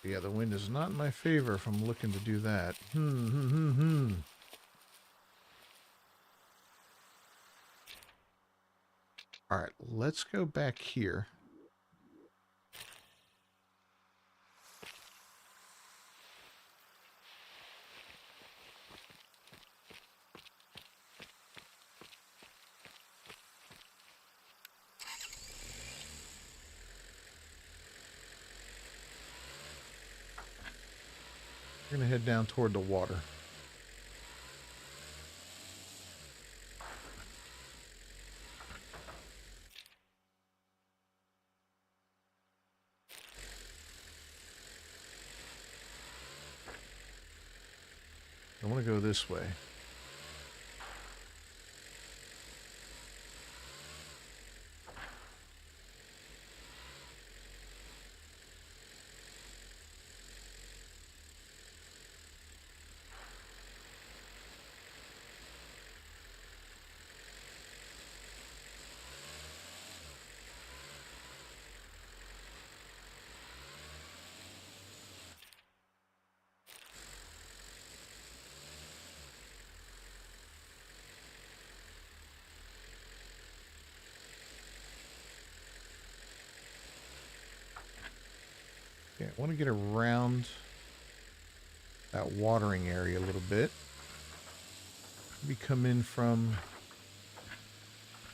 Yeah, the wind is not in my favor if I'm looking to do that. All right, let's go back here. We're going to head down toward the water. I want to go this way. Okay, I want to get around that watering area a little bit. Maybe come in from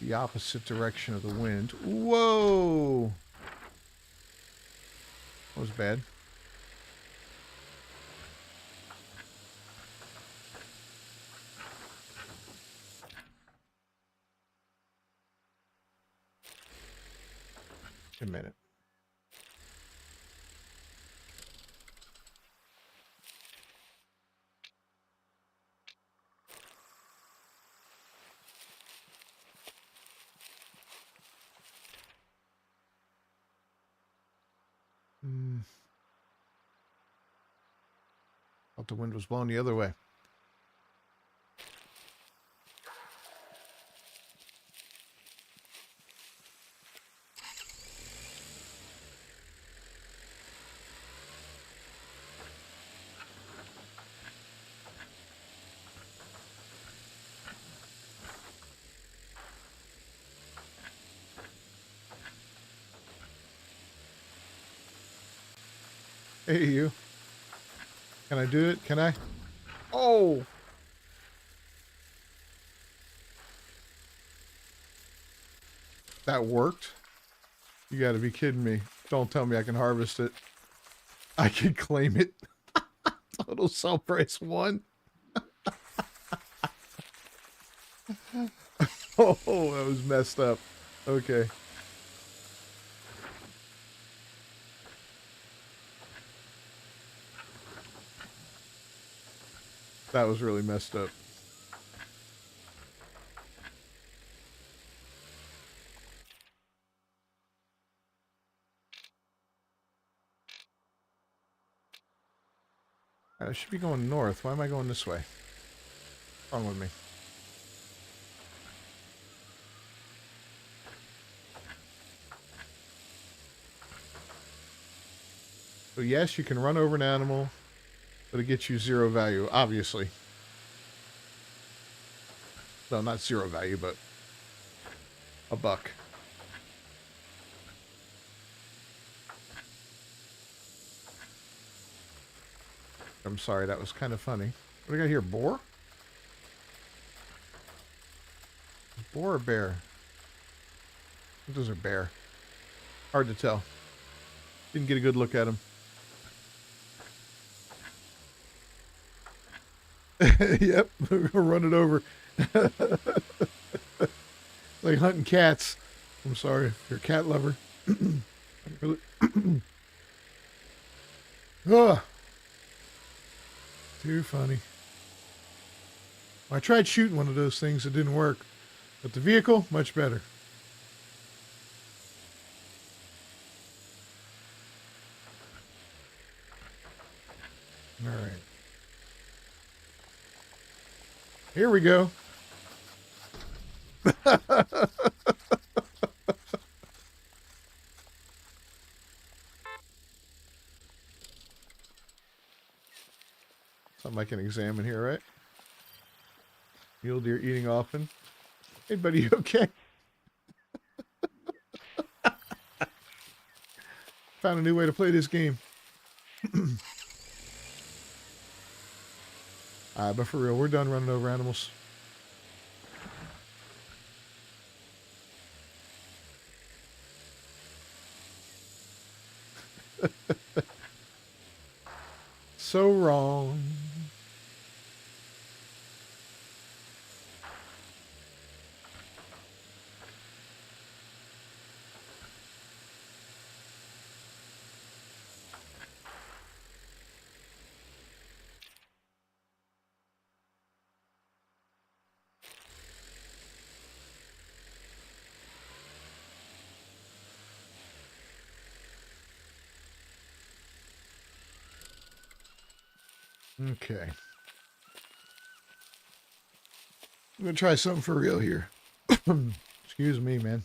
the opposite direction of the wind. Whoa! That was bad. A minute. Thought the wind was blowing the other way. Hey, you. Can I do it? Can I? Oh! That worked? You gotta be kidding me. Don't tell me I can harvest it. I can claim it. Total sell price 1. Oh, that was messed up. Okay. That was really messed up. I should be going north. Why am I going this way? What's wrong with me? So yes, you can run over an animal, but it gets you 0 value, obviously. No, not 0 value, but a buck. I'm sorry, that was kind of funny. What do we got here? Boar? Boar or bear? Those are bear. Hard to tell. Didn't get a good look at him. Yep, we're gonna run it over. Like hunting cats. I'm sorry if you're a cat lover. Really? Oh, too funny. I tried shooting one of those things. It didn't work. But the vehicle, much better. All right. Here we go. Something I can examine here, right? Mule deer eating often. Hey, buddy, you okay? Found a new way to play this game. But for real, we're done running over animals. So wrong. Okay. I'm gonna try something for real here. Excuse me, man.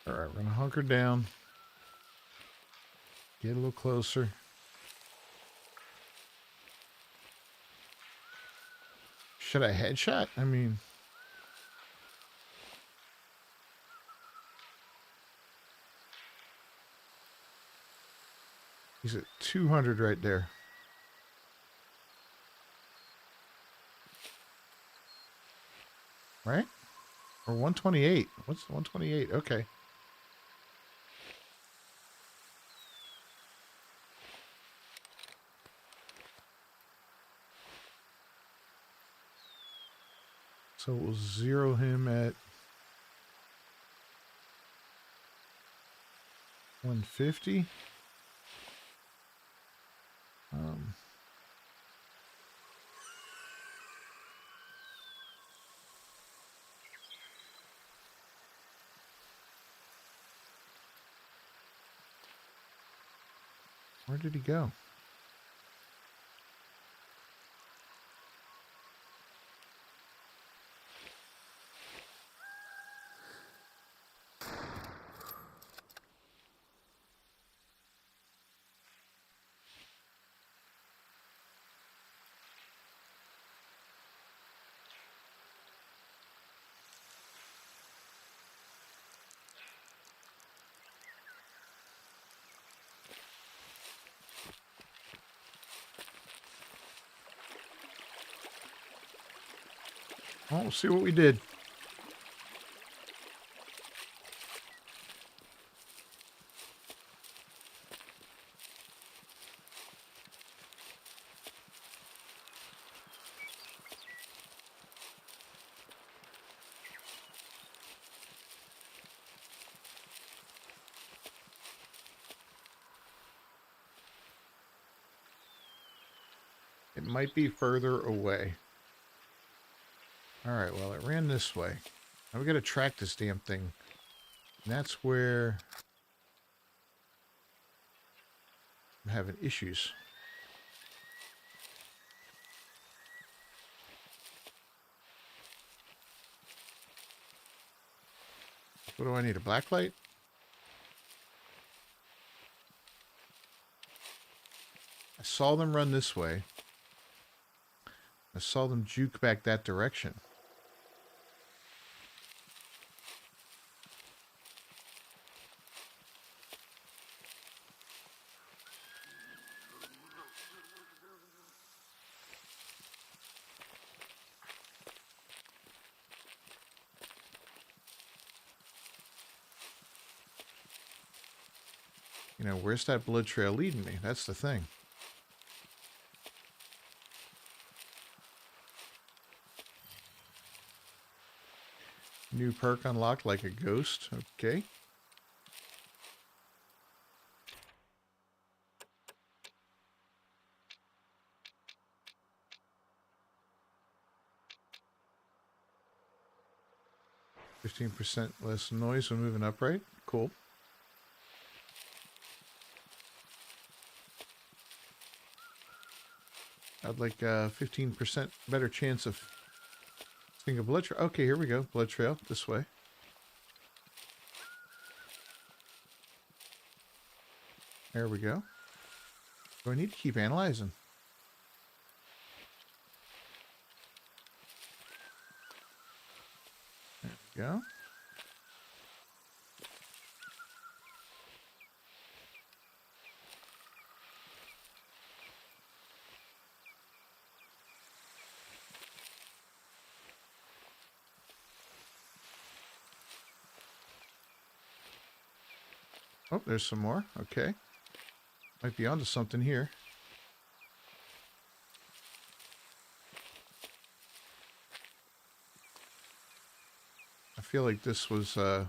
All right, we're gonna hunker down. Get a little closer. Should I headshot? I mean, he's at 200 right there. Right? Or 128. What's 128? Okay. So we'll zero him at 150. Where did he go? Oh, we'll see what we did. It might be further away. Alright, well, it ran this way. Now we gotta track this damn thing. And that's where I'm having issues. What do I need? A black light? I saw them run this way. I saw them juke back that direction. You know, where's that blood trail leading me? That's the thing. New perk unlocked like a ghost. Okay. %% less noise when moving upright. Cool. I'd like 15% better chance of seeing a blood trail. Okay, here we go. Blood trail this way. There we go. Do I need to keep analyzing? There we go. Oh, there's some more. Okay. Might be onto something here. I feel like this was a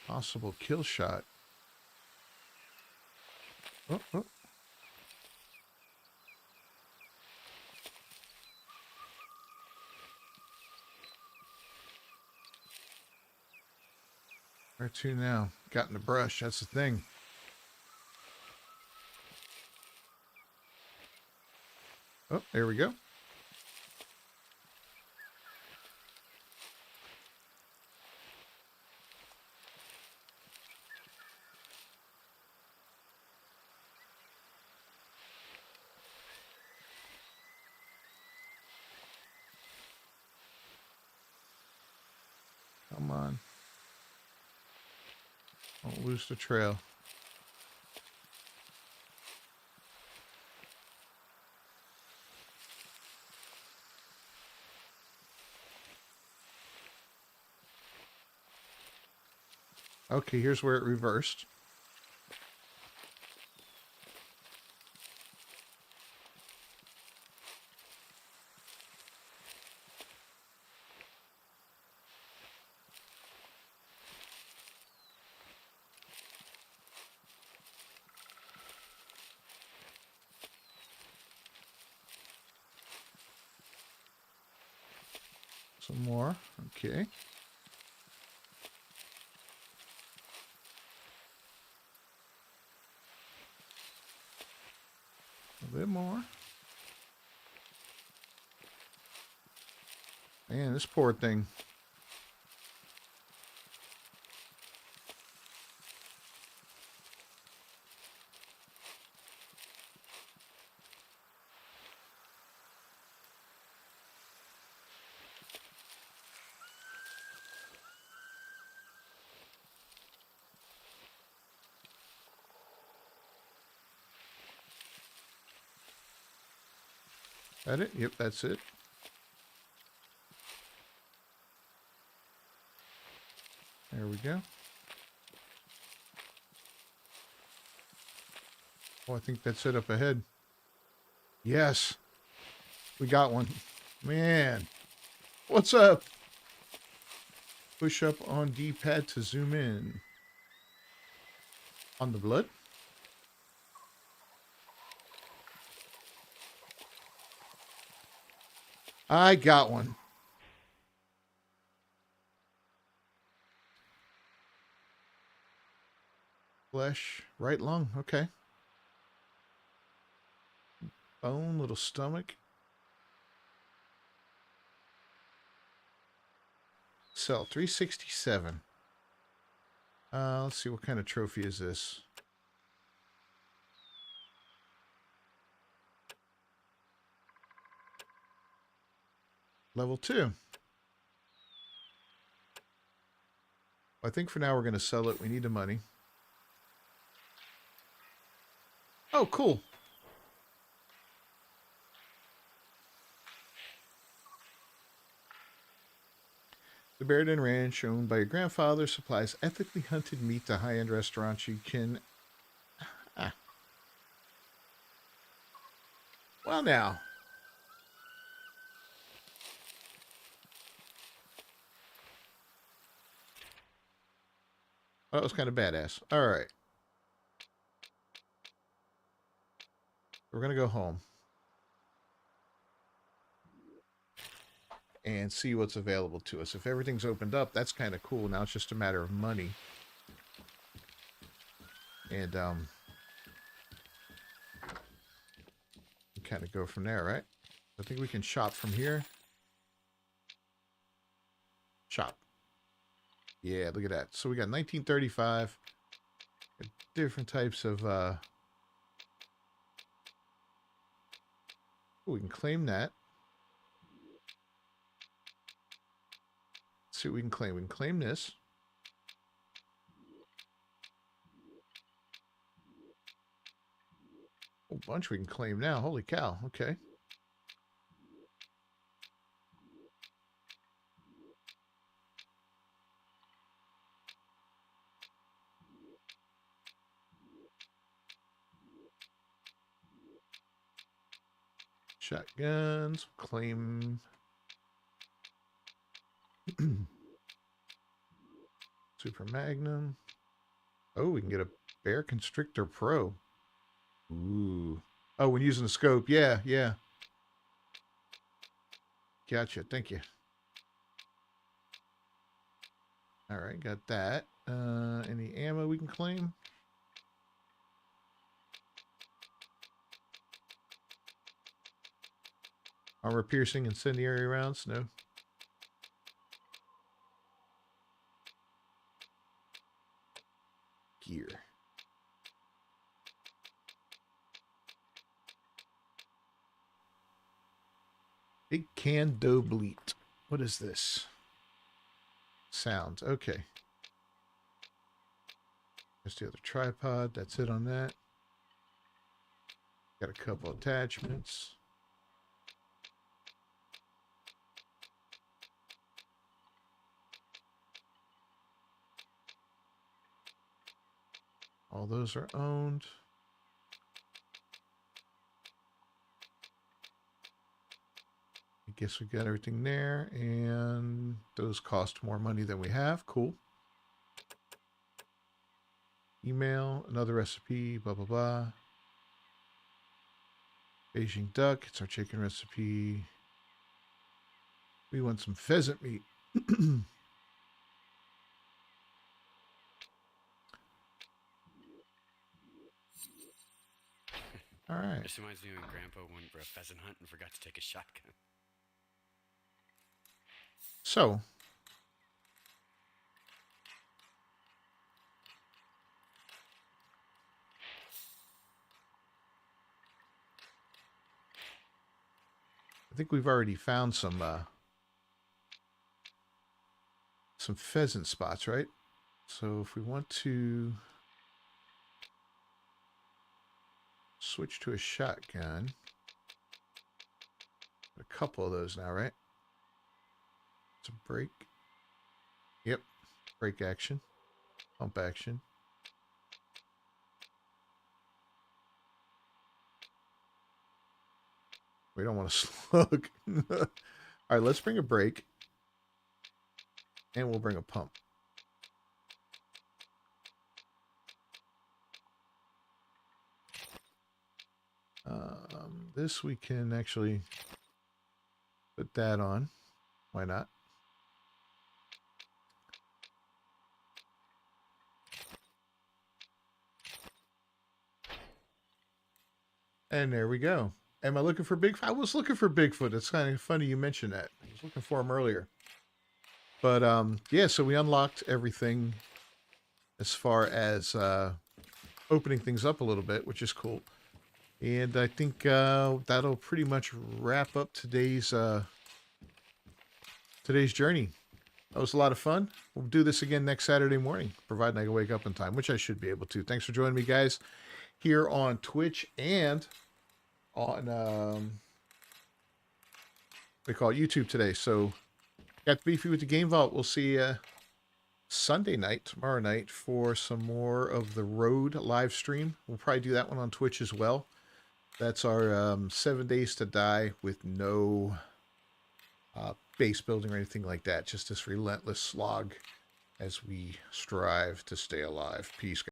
possible kill shot. Oh, oh. Where to now? Got in the brush. That's the thing. Oh, there we go. Come on. Don't lose the trail. Okay, here's where it reversed. Some more. Okay. A bit more. Man, this poor thing. That it? Yep, that's it. we go. Oh, I think that's it up ahead. Yes. We got one. Man. What's up? Push up on D-pad to zoom in. On the blood? I got one. Flesh. Right lung. Okay. Bone, little stomach. Cell 367. Let's see, what kind of trophy is this? Level 2. I think for now we're going to sell it. We need the money. Oh, cool. The Barrington Ranch, owned by your grandfather, supplies ethically hunted meat to high-end restaurants. You can... Ah. Well, now. That was kind of badass. All right. We're going to go home. And see what's available to us. If everything's opened up, that's kind of cool. Now it's just a matter of money. And, kind of go from there, right? I think we can shop from here. Shop. Yeah, look at that. So we got 1935. Different types of, we can claim that. Let's see what we can claim. We can claim this. A whole bunch we can claim now. Holy cow. Okay. Shotguns. Claim. Super Magnum. Oh, we can get a Bear Constrictor Pro. Ooh. Oh, when using the scope. Yeah, yeah. Gotcha. Thank you. All right, got that. Any ammo we can claim? Armor piercing incendiary rounds? No. Gear. Big can dough bleat. What is this? Sounds. Okay. There's the other tripod. That's it on that. Got a couple attachments. All those are owned. I guess we got everything there, and those cost more money than we have. Cool. Email, another recipe, blah, blah, blah. Beijing duck, it's our chicken recipe. We want some pheasant meat. All right. This reminds me when Grandpa went for a pheasant hunt and forgot to take a shotgun. So, I think we've already found some pheasant spots, right? So if we want to switch to a shotgun, a couple of those now, right? It's a break. Yep. Brake action. Pump action. We don't want to slug. All right, let's bring a brake. And we'll bring a pump. This we can actually put that on. Why not? And there we go. Am I looking for Bigfoot? I was looking for Bigfoot. It's kind of funny you mentioned that. I was looking for him earlier. But yeah, so we unlocked everything as far as opening things up a little bit, which is cool. And I think that'll pretty much wrap up today's journey. That was a lot of fun. We'll do this again next Saturday morning, providing I can wake up in time, which I should be able to. Thanks for joining me, guys, here on Twitch and on we call it YouTube today. So got Beefy with the Game Vault. We'll see you Sunday night, tomorrow night, for some more of the road live stream. We'll probably do that one on Twitch as well. That's our 7 days to die with no base building or anything like that. Just this relentless slog as we strive to stay alive. Peace.